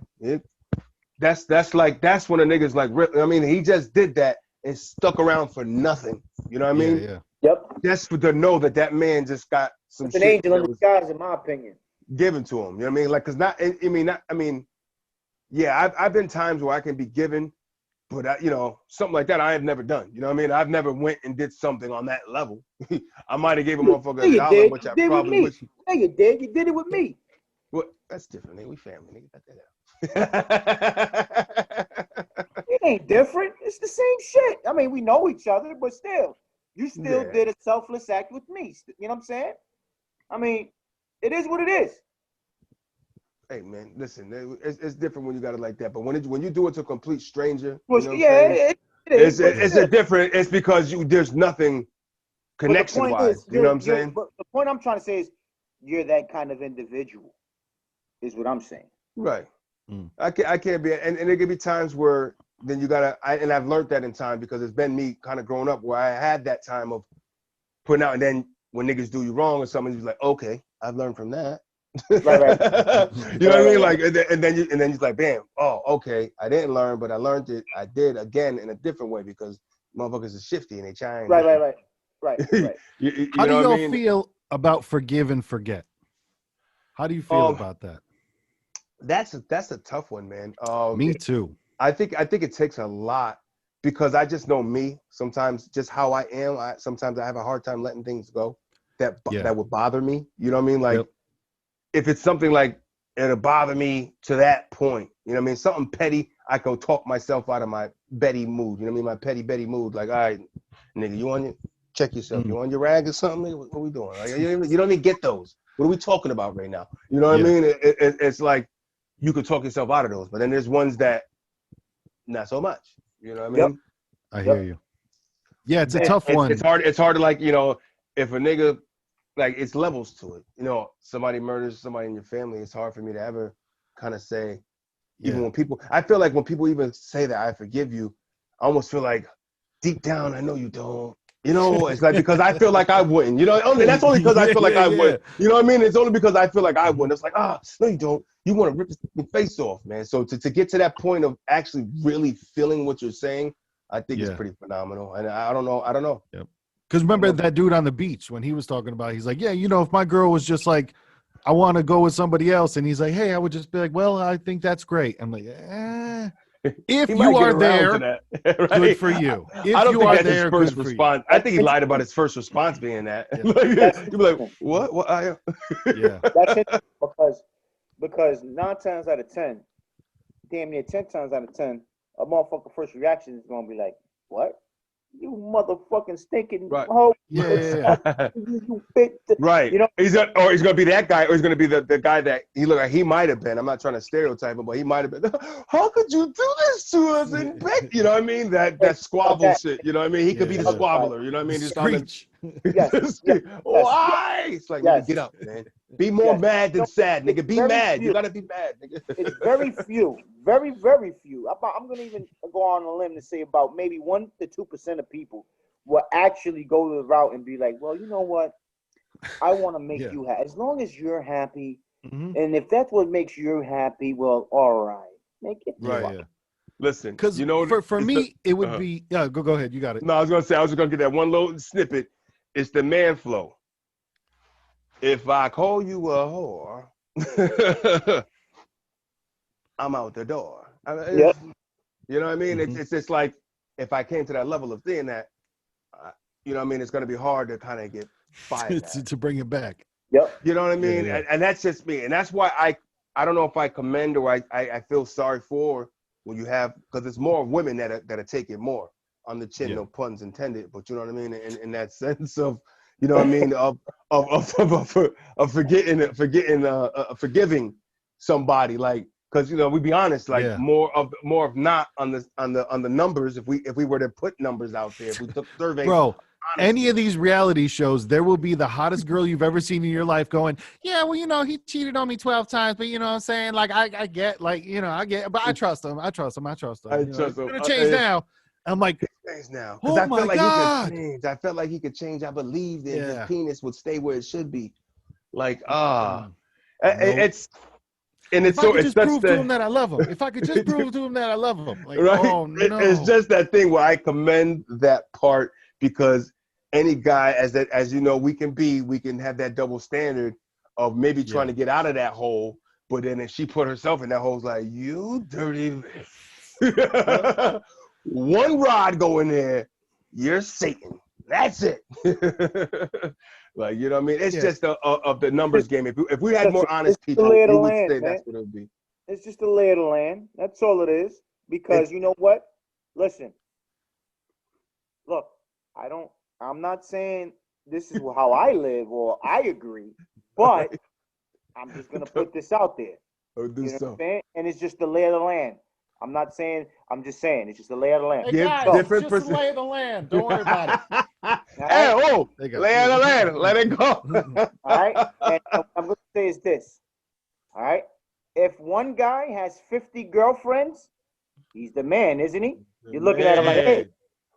That's when a nigga's like, I mean, he just did that and stuck around for nothing. You know what I mean? Yeah. Yep. Just to know that man just got some it's an shit. angel in disguise, in my opinion. given to them. You know what I mean? Like, cause yeah, I've been times where I can be given, but something like that I have never done. You know what I mean? I've never went and did something on that level. I might have gave a motherfucker Yeah, you $1, did. which You I did with probably me. wish. Yeah, you did. You did it with me. Well, that's different, nigga. We family, nigga. Cut that out. It ain't different. It's the same shit. I mean, we know each other, but still, you still Yeah. did a selfless act with me. You know what I'm saying? I mean, it is what it is. Hey man, listen, it's different when you got it like that. But when you do it to a complete stranger, Well, you know what I'm yeah, saying? it is. But It's a different. It's because there's nothing but the connection point wise. is, You know what I'm saying? But the point I'm trying to say is, you're that kind of individual. Is what I'm saying. Right. Mm. I can't be, and there could be times where then you gotta. And I've learned that in time because it's been me kind of growing up where I had that time of putting out, and then when niggas do you wrong or something, you're like, okay, I've learned from that. Right. You know what I mean? Like, and then you're like, bam, oh, okay, I didn't learn, but I learned it. I did again in a different way because motherfuckers are shifty and they trying. Right. You How do know what I y'all mean? feel about forgive and forget? How do you feel about that? That's a tough one, man. Me too. I think it takes a lot because I just know me. Sometimes just how I am. Sometimes I have a hard time letting things go that would bother me. You know what I mean? Like if it's something like it'll bother me to that point. You know what I mean? Something petty, I can talk myself out of my Betty mood. You know what I mean? My petty Betty mood. Like, all right, nigga, you on your check yourself. You on your rag or something? Nigga? What we doing? Like, you don't even get those. What are we talking about right now? You know what I mean? It's like you could talk yourself out of those, but then there's ones that not so much. You know what I mean? I hear you. Yeah, it's a tough one. It's hard to like, if a nigga, like, it's levels to it. Somebody murders somebody in your family, it's hard for me to ever kind of say, even when people, I feel like when people even say that I forgive you, I almost feel like deep down, I know you don't. It's like because I feel like I wouldn't. And that's only because I feel like I would. You know what I mean? It's only because I feel like I wouldn't. It's like, no, you don't. You want to rip your face off, man. So to get to that point of actually really feeling what you're saying, I think it's pretty phenomenal. And I don't know. Yep. Because remember that dude on the beach when he was talking about, he's like, yeah, if my girl was just like, I want to go with somebody else, and he's like, hey, I would just be like, well, I think that's great. I'm like, if you are there, right? Good for you. If I don't you think are that's there, his first good response. I think he lied about his first response being that. You'd be like, what? Yeah. That's it because 9 times out of 10, damn near 10 times out of 10, a motherfucker first reaction is gonna be like, what? You motherfucking stinking hoe. Yeah. You fit right. He's gonna be that guy, or he's gonna be the guy that he looked like he might have been. I'm not trying to stereotype him, but he might have been. How could you do this to us in bed? You know what I mean? That squabble shit. You know what I mean? He could be the squabbler. You know what I mean? Just Screech. Why? It's like, nigga, get up, man. Be more mad than sad, nigga. Be mad. You gotta be mad, nigga. It's very few, very, very few. I'm gonna even go on a limb to say about maybe 1 to 2% of people will actually go the route and be like, well, you know what? I want to make you happy. As long as you're happy, and if that's what makes you happy, well, all right, make it right. Yeah. Listen, because for me, it would be go ahead. You got it. No, I was gonna say I was gonna get that one little snippet. It's the man flow. If I call you a whore, I'm out the door. You know what I mean? It's just like if I came to that level of seeing that, you know what I mean? It's gonna be hard to kind of get fired to bring it back. Yep. You know what I mean? Yeah. And that's just me. And that's why I don't know if I commend or I feel sorry for when you have, because it's more women that take it more on the chin, no puns intended, but you know what I mean? In that sense of, you know what I mean, of forgiving somebody, like, because we be honest, like more of not on the numbers. If we were to put numbers out there, if we took surveys, bro. Honestly. Any of these reality shows, there will be the hottest girl you've ever seen in your life going, yeah, well, he cheated on me 12 times, but you know what I'm saying? Like, I get, like, I get, but I trust him. I trust him. I trust him. It's gonna change now. I'm like, change now. Because I felt like he could change. I felt like he could change. I believed that his penis would stay where it should be. Like, it's. And if I could just prove to him that I love him. If I could just prove to him that I love him. Like, right? Oh, no. It's just that thing where I commend that part, because any guy, as you know, we can have that double standard of maybe trying to get out of that hole, but then if she put herself in that hole, it's like, you dirty bitch. One rod go in there, you're Satan. That's it. Like, you know what I mean? It's just of the numbers game. If we had more honest people, we would say that's what it would be. It's just a lay of the land. That's all it is. Because you know what? Listen. Look, I'm not saying this is how I live or I agree, but I'm just gonna put this out there. Or do you know so. What I'm saying? And it's just the lay of the land. I'm just saying it's just the lay of the land. Hey guys, different it's just the lay of the land. Don't worry about it. Hey, lay of the land. Let it go. All right. And what I'm gonna say is this. All right. If one guy has 50 girlfriends, he's the man, isn't he? You're looking at him like, hey,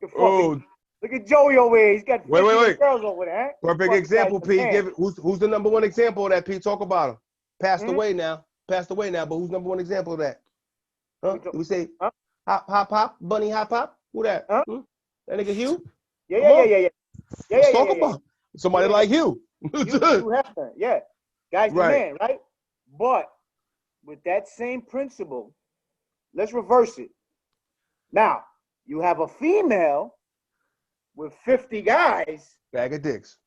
look at Joey over here. He's got 50 girls over there. Huh? Perfect example, Pete. Who's the number one example of that, Pete? Talk about him. Passed away now, but who's number one example of that? Huh? Did we say hop, bunny hop? Who that? Huh? That nigga Hugh? Yeah. Let's talk about somebody like Hugh. Yeah. Guy's the man, right? But with that same principle, let's reverse it. Now, you have a female with 50 guys. Bag of dicks.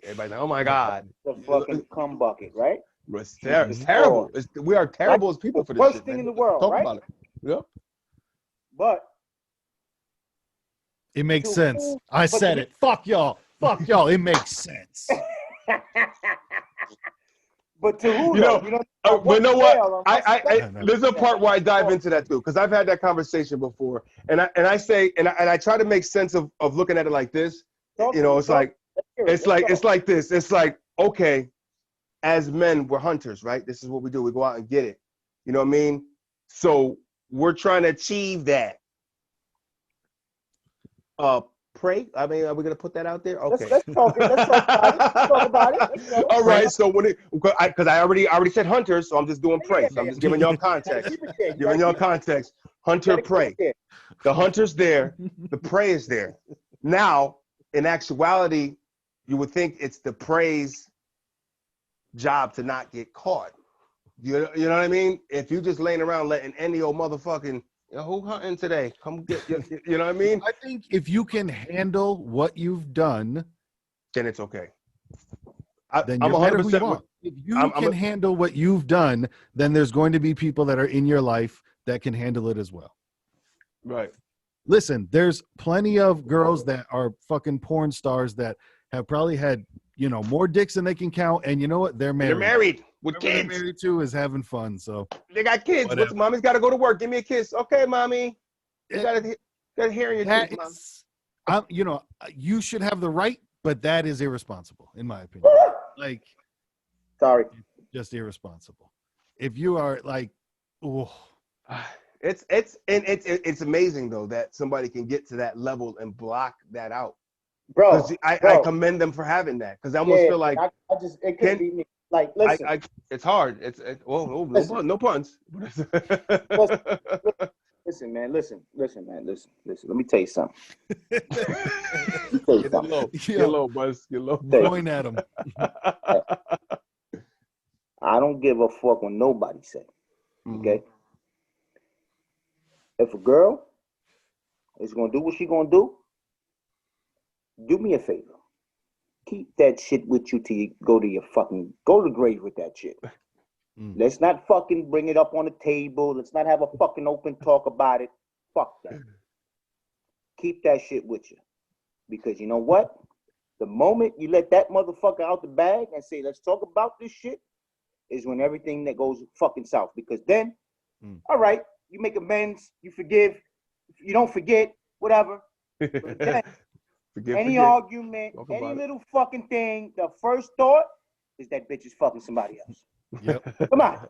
Everybody's like, oh my God. The fucking cum bucket, right? It's terrible. We are terrible as people for this worst shit, thing man. in the world, Talk right? about it. Yep. But it makes sense. I said it. Fuck y'all. It makes sense. But to who? You know what? There's a part where I dive into that too, because I've had that conversation before, and I say, and I try to make sense of looking at it like this. It's like this. It's like, okay, as men, we're hunters, right? This is what we do. We go out and get it. You know what I mean? So we're trying to achieve that. Prey? I mean, are we gonna put that out there? Okay. Let's talk about it. All right. So because I already said hunters, so I'm just doing prey. So I'm just giving y'all context. Hunter, prey. The hunter's there. The prey is there. Now, in actuality, you would think it's the prey's job to not get caught. You know what I mean? If you just laying around letting any old motherfucking who hunting today? Come get you know what I mean? I think if you can handle what you've done, then it's okay. Then you're 100%. If you can handle what you've done, then there's going to be people that are in your life that can handle it as well. Right. Listen, there's plenty of girls that are fucking porn stars that have probably had, more dicks than they can count, and you know what? They're married. They're married with Whoever kids. They're married to is having fun. So they got kids. Mommy's got to go to work. Give me a kiss, okay, mommy. You got to hear your kids, mom. You should have the right, but that is irresponsible, in my opinion. Like, sorry, just irresponsible. If you are like, it's amazing though that somebody can get to that level and block that out. Bro, I commend them for having that, because I almost feel like it could be me. Like, listen, it's hard. No puns. Listen, man. Listen. Let me tell you something. Get low, Buzz. Get low. Point at him. I don't give a fuck what nobody say. Okay. If a girl is gonna do what she gonna do me a favor. Keep that shit with you till you go to the grave with that shit. Let's not fucking bring it up on the table. Let's not have a fucking open talk about it. Fuck that. Keep that shit with you. Because you know what? The moment you let that motherfucker out the bag and say, let's talk about this shit, is when everything that goes fucking south. Because then, all right, you make amends, you forgive, you don't forget, whatever. But then, any argument, any little fucking thing, the first thought is that bitch is fucking somebody else. Yep. Come on.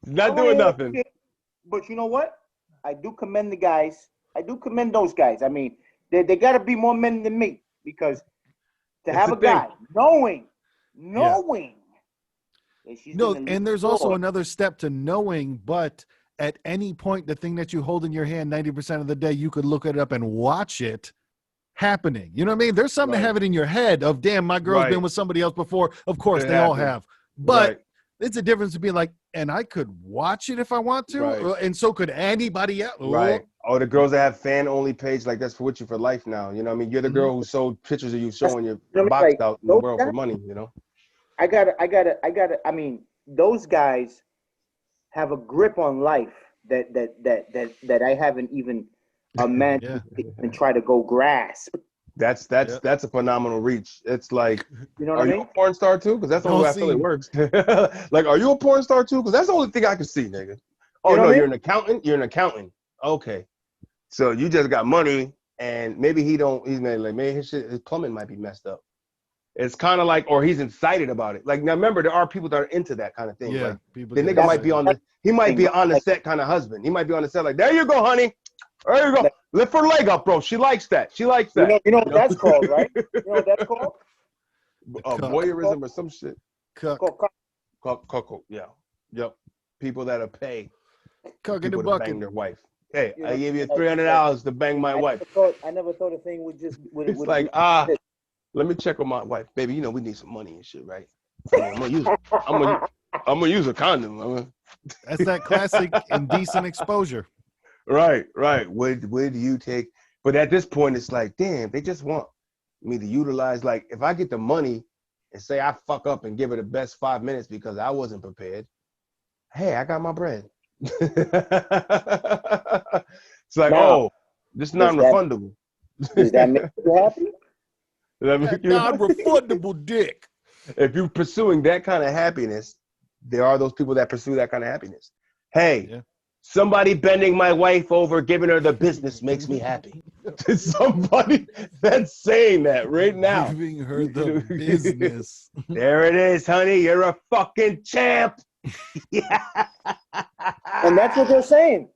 Not doing nothing. But you know what? I do commend the guys. I do commend those guys. I mean, they got to be more men than me, because to have a guy knowing that she's and there's also another step to knowing, but at any point, the thing that you hold in your hand 90% of the day, you could look it up and watch it happening. You know what I mean? There's something to have it in your head of, damn, my girl's been with somebody else before. Of course, they all have. But it's a difference to being like, and I could watch it if I want to, and so could anybody else. Right. Oh, the girls that have fan only page, like that's for with you for life now. You know what I mean? You're the girl who sold pictures of you showing your box like, out in the world for money, you know? I mean, those guys have a grip on life that I haven't even imagined and try to go grasp. That's a phenomenal reach. It's like, you know what are I mean? you a porn star too? Because that's the only way I feel it works. Like, are you a porn star too? Because that's the only thing I can see, nigga. Oh, no, you're an accountant? You're an accountant. Okay. So you just got money, and maybe he's maybe his plumbing might be messed up. It's kind of like, or he's excited about it. Like, now remember, there are people that are into that kind of thing. Yeah, like, people the nigga might be he might be on the set kind of husband. He might be on the set like, there you go, honey. There you go. Lift her leg up, bro. She likes that. She likes that. You know what that's called, right? You know what that's called? Voyeurism or some shit. Cuck. Yeah. Yep. People that'll pay Cuck in the people to bucket. bang their wife. Hey, I gave you $300 to bang my wife. I never thought a thing would just. It's like, let me check with my wife, baby. You know we need some money and shit, right? I'm gonna use a condom. That's that classic indecent exposure. Right. Would you take? But at this point, it's like, damn, they just want me to utilize. Like, if I get the money and say I fuck up and give her the best 5 minutes because I wasn't prepared, hey, I got my bread. It's like, this is non-refundable. Does that make you happy? Non-refundable dick. If you're pursuing that kind of happiness, there are those people that pursue that kind of happiness. Hey, somebody bending my wife over, giving her the business makes me happy. Somebody that's saying that right now. Giving her the business. There it is, honey. You're a fucking champ. Yeah. And that's what they're saying.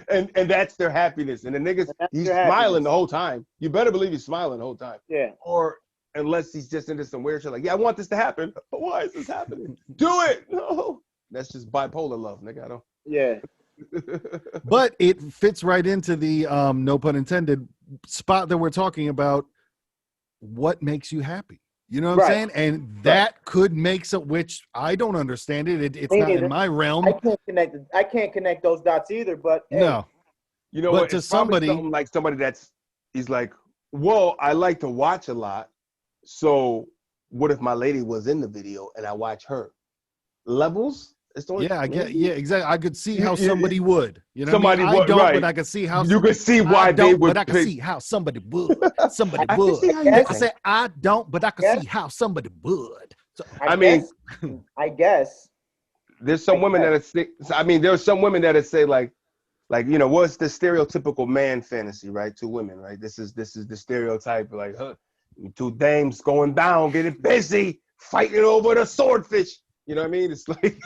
And that's their happiness. And the niggas, he's smiling the whole time. You better believe he's smiling the whole time. Yeah. Or unless he's just into some weird shit like, yeah, I want this to happen. But why is this happening? Do it. No. That's just bipolar love, nigga. I don't. Yeah. But it fits right into the no pun intended spot that we're talking about. What makes you happy? You know what I'm saying? And that could make some, which I don't understand it. It's not in my realm. I can't connect those dots either. But no, you know but what? To it's somebody like somebody he's like, well, I like to watch a lot. So what if my lady was in the video and I watch her? Levels? Exactly. I could see how somebody would. You know, somebody I don't, but I could see how you could see why they would. But I could see how somebody would. Somebody would. I said I don't, but I could see how somebody would. So, I guess there's some women that say. I mean, there's some women that say like you know, what's the stereotypical man fantasy, right? Two women, right? This is the stereotype, like two dames going down, getting busy, fighting over the swordfish. You know what I mean? It's like,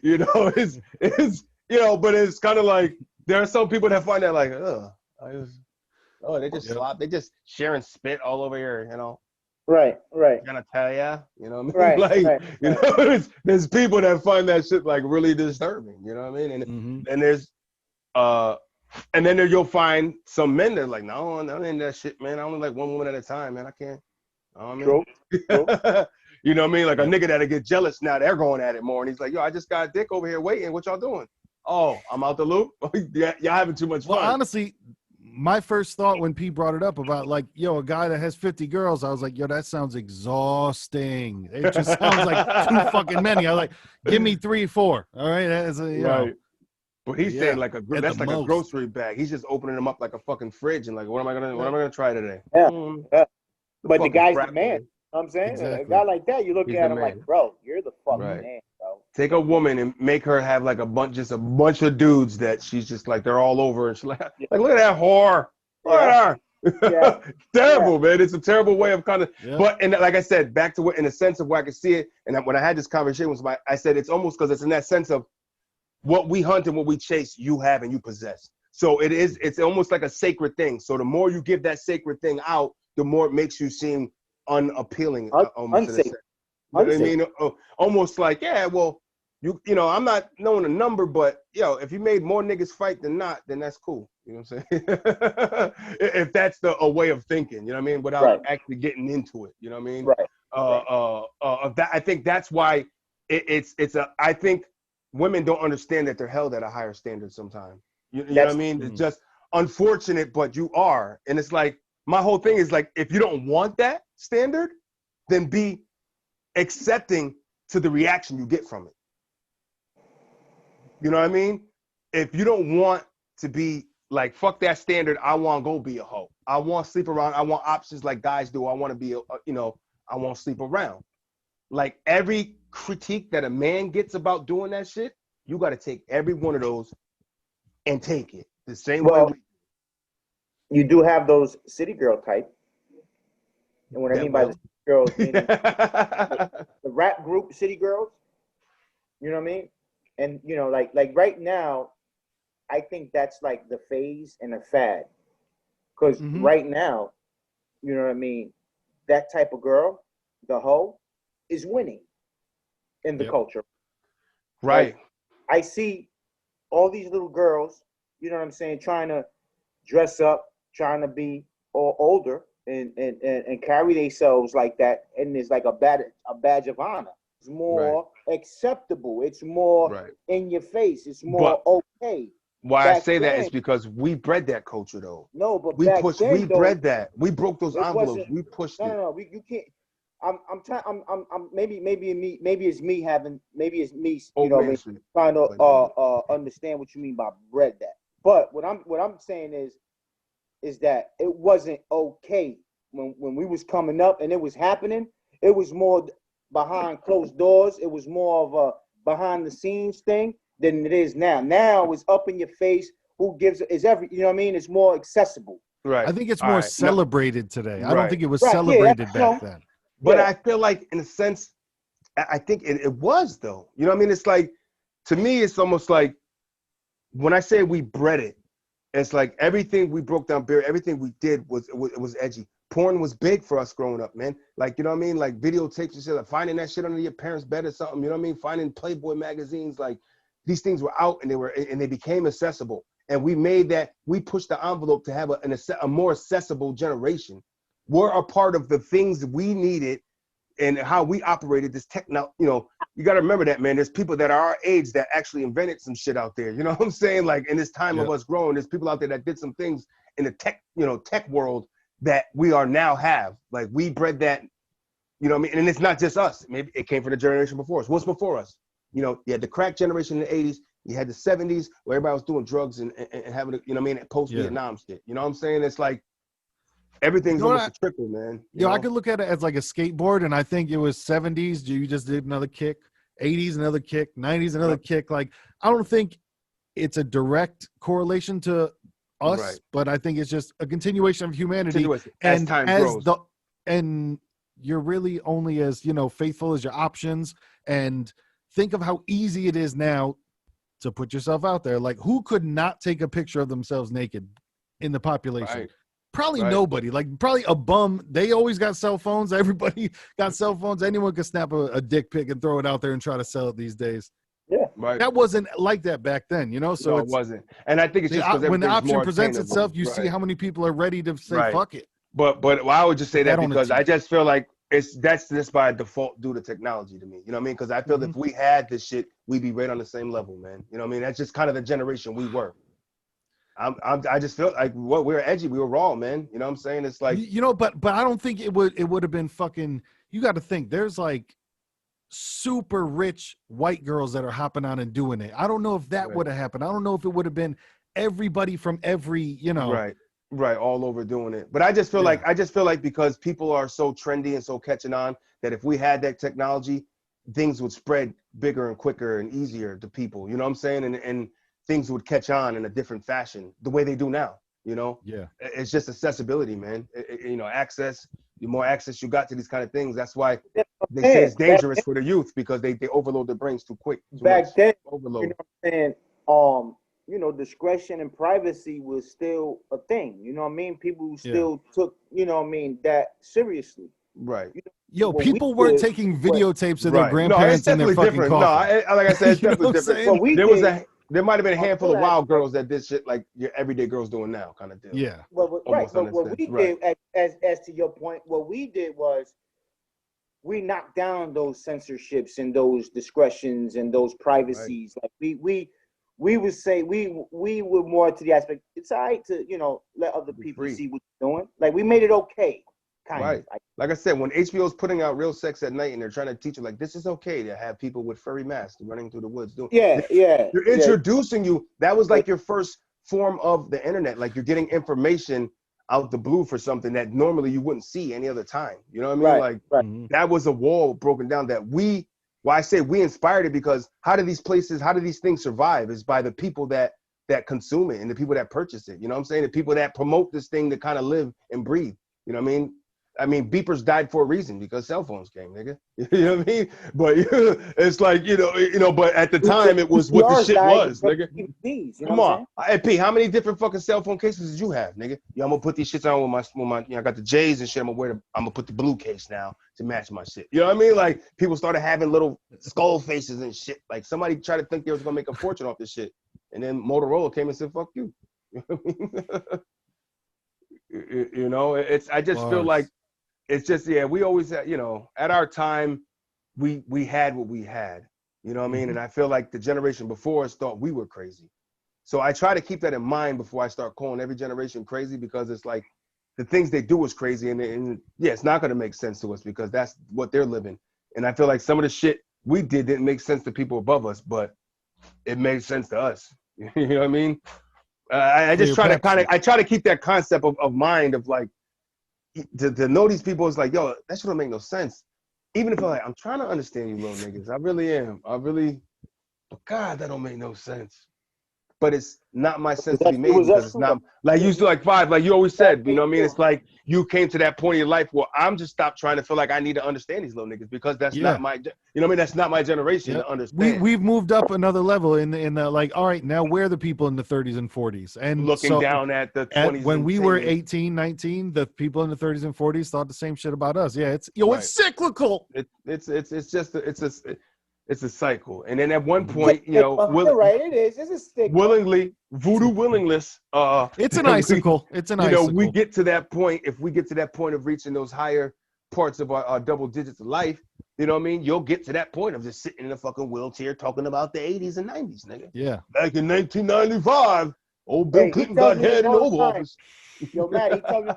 you know, it's you know, but it's kind of like there are some people that find that like, they just slop, they just sharing spit all over here, you know. Right. Gonna tell ya, you know what I mean? You know, there's people that find that shit like really disturbing, you know what I mean? And there's and then you'll find some men that are like, no, I'm in that shit, man. I only like one woman at a time, man. I can't. True. You know what I mean? Like a nigga that'll get jealous now, they're going at it more. And he's like, yo, I just got a dick over here waiting. What y'all doing? Oh, I'm out the loop? Yeah, y'all having too much fun. Well, honestly, my first thought when P brought it up about like, yo, a guy that has 50 girls, I was like, yo, that sounds exhausting. It just sounds like too fucking many. I was like, give me 3, 4. All right. Know. But he's saying like that's like a grocery bag. He's just opening them up like a fucking fridge and like, what am I gonna try today? Yeah. But the guy's the man. Man. You know what I'm saying? Exactly. A guy like that, you look at him like, bro, you're the fucking man, bro. Take a woman and make her have like a bunch of dudes that she's just like, they're all over. And she's like look at that whore. Look at her. Terrible, man. It's a terrible way of kind of, but, and like I said, back to what, in the sense of where I could see it. And when I had this conversation with somebody, I said, it's almost because it's in that sense of what we hunt and what we chase, you have and you possess. So it's almost like a sacred thing. So the more you give that sacred thing out, the more it makes you seem unappealing, almost. Unsafe. I mean, almost like, yeah, well, you know, I'm not knowing a number, but yo, if you made more niggas fight than not, then that's cool. You know what I'm saying? If that's a way of thinking, you know what I mean, without actually getting into it, you know what I mean? Right. of that. I think that's why I think women don't understand that they're held at a higher standard sometimes. You know what I mean? It's just unfortunate, but you are. And it's like, my whole thing is like, if you don't want that standard, then be accepting to the reaction you get from it. You know what I mean? If you don't want to be like, fuck that standard, I want to go be a hoe. I want to sleep around. I want options like guys do. I want to be, I want to sleep around. Like every critique that a man gets about doing that shit, you got to take every one of those and take it the same way. You do have those city girl type. And what I mean by the city girls, meaning the rap group City Girls. You know what I mean? And like right now, I think that's like the phase and the fad. Because right now, you know what I mean, that type of girl, the hoe, is winning in the culture. Right. Like, I see all these little girls, you know what I'm saying, trying to dress up, trying to be all older and carry themselves like that, and it's like a badge of honor. It's more acceptable. It's more in your face. It's more okay. Why I say that is because we bred that culture, though. No, but we bred that. We broke those envelopes. We pushed it. No. You can't. Maybe it's me trying to understand what you mean by bred that. But what I'm saying is that it wasn't okay when we was coming up and it was happening. It was more behind closed doors. It was more of a behind the scenes thing than it is now. Now it's up in your face. Who gives is every, you know what I mean? It's more accessible. Right. I think it's more celebrated today. I don't think it was celebrated back then. But I feel like, in a sense, I think it was, though. You know what I mean? It's like, to me, it's almost like, when I say we bred it, it's like everything we broke down, everything we did was edgy. Porn was big for us growing up, man. Like, you know what I mean? Like videotapes and shit, like finding that shit under your parents' bed or something. You know what I mean? Finding Playboy magazines, like these things were out and they became accessible. And we pushed the envelope to have a more accessible generation. We're a part of the things that we needed and how we operated this techno. You got to remember that, man. There's people that are our age that actually invented some shit out there. You know what I'm saying? Like, in this time of us growing, there's people out there that did some things in the tech world that we are now have. Like, we bred that, you know what I mean? And it's not just us. Maybe it came from the generation before us. What's before us? You had the crack generation in the 80s. You had the 70s where everybody was doing drugs and having, you know what I mean, post-Vietnam shit. You know what I'm saying? It's like, everything's almost a trickle, man. I could look at it as like a skateboard, and I think it was 70s. You just did another kick, 80s, another kick, 90s, another kick. Like, I don't think it's a direct correlation to us, but I think it's just a continuation of humanity. As time grows. And you're really only as, faithful as your options. And think of how easy it is now to put yourself out there. Like, who could not take a picture of themselves naked in the population? Probably nobody. Like, probably a bum. They always got cell phones. Everybody got cell phones. Anyone could snap a dick pic and throw it out there and try to sell it these days. Yeah, that wasn't like that back then, So it wasn't. And I think it's just because when the option presents itself, you see how many people are ready to say fuck it. But I would just say that because I just feel like that's just by default due to technology to me. You know what I mean? Because I feel that if we had this shit, we'd be right on the same level, man. You know what I mean? That's just kind of the generation we were. I just feel like we were edgy, we were raw, man. You know what I'm saying? It's like, but I don't think it would have been fucking. You got to think there's like super rich white girls that are hopping on and doing it. I don't know if that would have happened. I don't know if it would have been everybody from every, right, all over doing it. But I just feel like because people are so trendy and so catching on that if we had that technology, things would spread bigger and quicker and easier to people. You know what I'm saying? And things would catch on in a different fashion, the way they do now. Yeah. It's just accessibility, man. Access. The more access you got to these kind of things, that's why they say it's dangerous for the youth because they overload their brains too quick. Back then, overload. You know what I'm saying? Discretion and privacy was still a thing. You know what I mean? People still took, that seriously. Right. People weren't taking videotapes of their grandparents in their fucking coffin. No, like I said, it's definitely different. There might have been a handful of wild that, girls that did shit like your everyday girls doing now, kind of deal. Yeah. But what we did, as to your point, what we did was we knocked down those censorships and those discretions and those privacies. Right. Like we would say we were more to the aspect. It's all right to let other people see what you're doing. Like we made it okay, kind of. Like I said, when HBO's putting out Real Sex at Night and they're trying to teach you like this is okay to have people with furry masks running through the woods doing. They're introducing you. That was like your first form of the internet. Like you're getting information out the blue for something that normally you wouldn't see any other time. You know what I mean? That was a wall broken down that I say we inspired it, because how do these things survive is by the people that consume it and the people that purchase it. You know what I'm saying? The people that promote this thing to kind of live and breathe. You know what I mean? I mean, beepers died for a reason, because cell phones came, nigga. You know what I mean? But it's like, but at the time it was what the shit was, nigga. Come on. Hey, P, how many different fucking cell phone cases did you have, nigga? Yeah, I'm gonna put these shits on with my I got the J's and shit. I'm gonna put the blue case now to match my shit. You know what I mean? Like people started having little skull faces and shit. Like somebody tried to think they was gonna make a fortune off this shit. And then Motorola came and said, fuck you. You know what I mean? I just feel like it's just, we always had, at our time, we had what we had, you know what I mean? And I feel like the generation before us thought we were crazy. So I try to keep that in mind before I start calling every generation crazy, because it's like the things they do is crazy. And it's not going to make sense to us because that's what they're living. And I feel like some of the shit we didn't make sense to people above us, but it made sense to us. You know what I mean? I just try to keep that concept of mind of like, to know these people is like, yo, that shit don't make no sense. Even if I'm trying to understand you little niggas. I really am. But God, that don't make no sense. But it's not my sense to be made, because it's not like you used to like Five, like you always said, you know what I mean? It's like you came to that point in your life where I'm just stopped trying to feel like I need to understand these little niggas, because that's not my, you know what I mean? That's not my generation to understand. We've moved up another level in the like, all right, now we're the people in the 30s and 40s. And looking down at the 20s. When we were 18, 19, the people in the 30s and 40s thought the same shit about us. Yeah, it's cyclical. It's a cycle. And then at one point, you're right, it is. It's a stick. Willingly, voodoo willingness. It's an icicle. It's an icicle. We get to that point. If we get to that point of reaching those higher parts of our double digits of life, you know what I mean? You'll get to that point of just sitting in a fucking wheelchair talking about the 80s and 90s, nigga. Yeah. Back in 1995, old Bill Clinton got head in the Oval Office. Yo, Matt, he told me,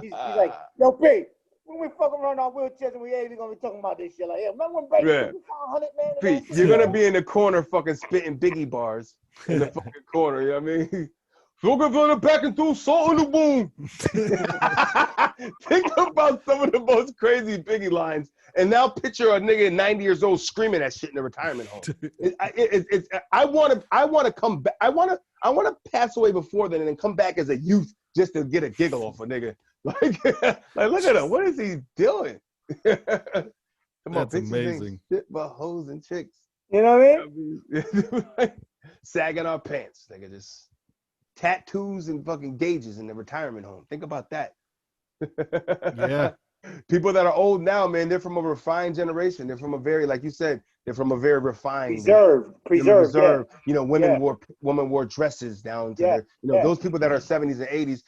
he's like, yo, P, when we fucking run our wheelchairs and we ain't gonna be talking about this shit. Like, remember when Brady 500, man? Pete, you're gonna be in the corner fucking spitting Biggie bars in the fucking corner, you know what I mean? Looking for the packing through salt in the boom. Think about some of the most crazy Biggie lines, and now picture a nigga 90 years old screaming that shit in a retirement home. I want to come back. I want to pass away before then and then come back as a youth just to get a giggle off a nigga. Like look at him. What is he doing? Come on, that's amazing. Shit but hoes and chicks. You know what I mean? Sagging our pants, nigga. Just tattoos and fucking gauges in the retirement home. Think about that. Yeah. People that are old now, man, they're from a refined generation. They're from a very, like you said, they're from a very refined, preserved. Yeah. You know, women wore dresses down to their, those people that are 70s and 80s,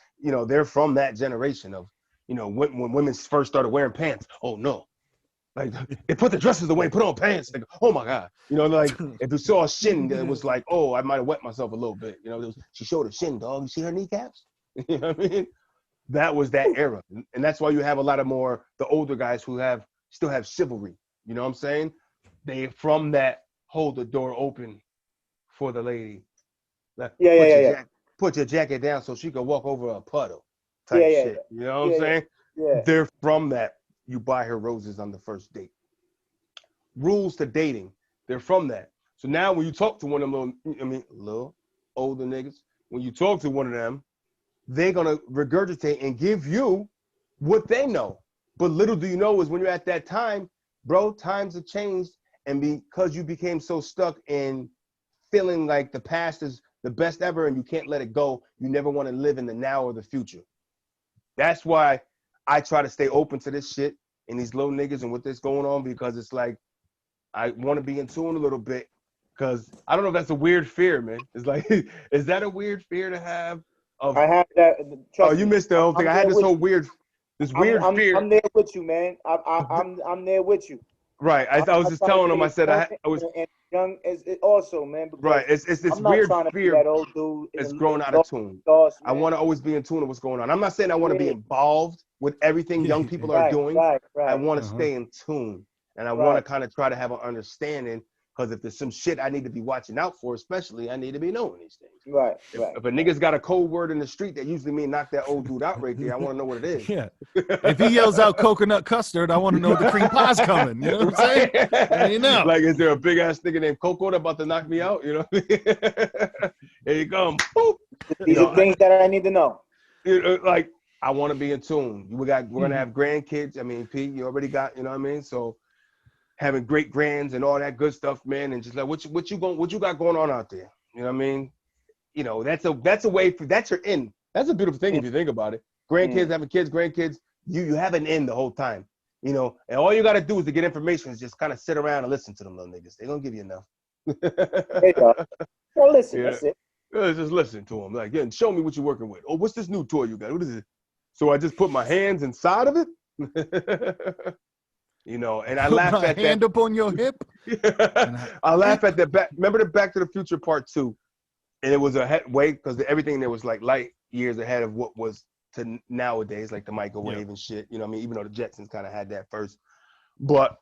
they're from that generation of, when women first started wearing pants. Oh no, like they put the dresses away, put on pants. Like, oh my God, like if you saw a shin, it was like, oh, I might have wet myself a little bit. She showed a shin, dog. You see her kneecaps? You know what I mean? That was that era, and that's why you have a lot of the older guys who still have chivalry. You know what I'm saying? They from that hold the door open for the lady. Like, put your jacket down so she can walk over a puddle type shit. You know what I'm saying? Yeah. They're from that. You buy her roses on the first date. Rules to dating. They're from that. So now when you talk to one of them little older niggas, when you talk to one of them, they're gonna regurgitate and give you what they know. But little do you know is when you're at that time, bro, times have changed. And because you became so stuck in feeling like the past is the best ever and you can't let it go, you never want to live in the now or the future. That's why I try to stay open to this shit and these little niggas and what that's going on, because it's like I want to be in tune a little bit, because I don't know if that's a weird fear, man. It's like, is that a weird fear to have? I have that. You missed the whole thing. I had this whole weird this weird fear. I'm there with you, man. I'm there with you. Right. I was just telling him. I said I was and young as it also, man. right. It's this I'm not weird trying to be fear. that old dude. It's grown out of tune. I want to always be in tune with what's going on. I'm not saying I want to be involved with everything young people are doing. Right. I want to stay in tune, and I want to kind of try to have an understanding. Because if there's some shit I need to be watching out for, especially, I need to be knowing these things. Right. If a nigga's got a code word in the street that usually mean knock that old dude out right there, I want to know what it is. Yeah. If he yells out coconut custard, I want to know the cream pie's coming. You know what I'm saying? You know. Like, is there a big ass nigga named Coco that about to knock me out? You know? Here you come. These are things that I need to know. Like, I want to be in tune. We're gonna have grandkids. I mean, Pete, you already got, you know what I mean? So having great grands and all that good stuff, man, and just like what you got going on out there. You know what I mean? You know, that's a way for that's your end. That's a beautiful thing if you think about it. Grandkids having kids, grandkids, you have an end the whole time. You know, and all you gotta do is to get information is just kind of sit around and listen to them little niggas. They're gonna give you enough. There you go. Well, listen, that's it. Just listen to them. Like, yeah, show me what you're working with. Oh, what's this new toy you got? What is it? So I just put my hands inside of it. You know, and I laugh at that. Hand up on your hip. I laugh at that. Remember the Back to the Future Part 2? And it was a way because everything there was like light years ahead of what was to nowadays, like the microwave and shit. You know what I mean? Even though the Jetsons kind of had that first. But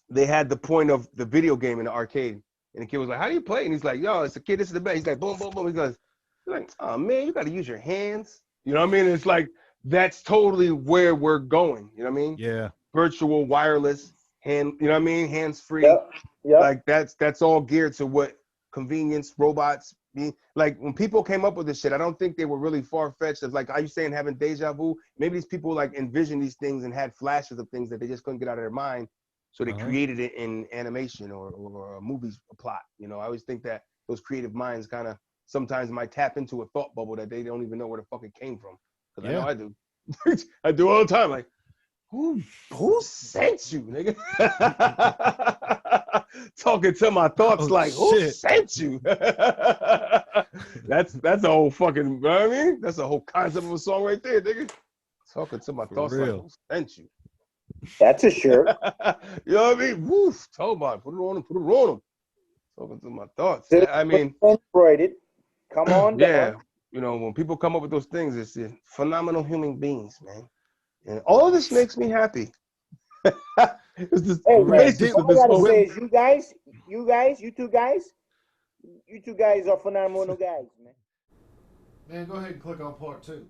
they had the point of the video game in the arcade. And the kid was like, how do you play? And he's like, yo, it's a kid, this is the best. He's like, boom, boom, boom. He goes, like, oh, man, you got to use your hands. You know what I mean? It's like, that's totally where we're going. You know what I mean? Yeah. Virtual, wireless, hand, you know what I mean? Hands-free. Yep. Like, that's all geared to what convenience, robots mean. Like, when people came up with this shit, I don't think they were really far-fetched. Of like, are you saying having deja vu? Maybe these people, like, envisioned these things and had flashes of things that they just couldn't get out of their mind. So they created it in animation or a movie's plot. You know, I always think that those creative minds kind of sometimes might tap into a thought bubble that they don't even know where the fuck it came from. Because I know I do. I do all the time. Like, who sent you, nigga? Talking to my thoughts who sent you? That's a whole fucking, you know what I mean? That's a whole concept of a song right there, nigga. Talking to my thoughts like, who sent you? That's a shirt. You know what I mean? Woof. Tell me, put it on him, put it on him. Talking to my thoughts. Yeah, I mean, embroidered. Come on down. You know, when people come up with those things, it's phenomenal human beings, man. And all of this makes me happy. It's just hey, man, basis all of this I gotta whole say is you two guys are phenomenal guys, man. Man, go ahead and click on part 2.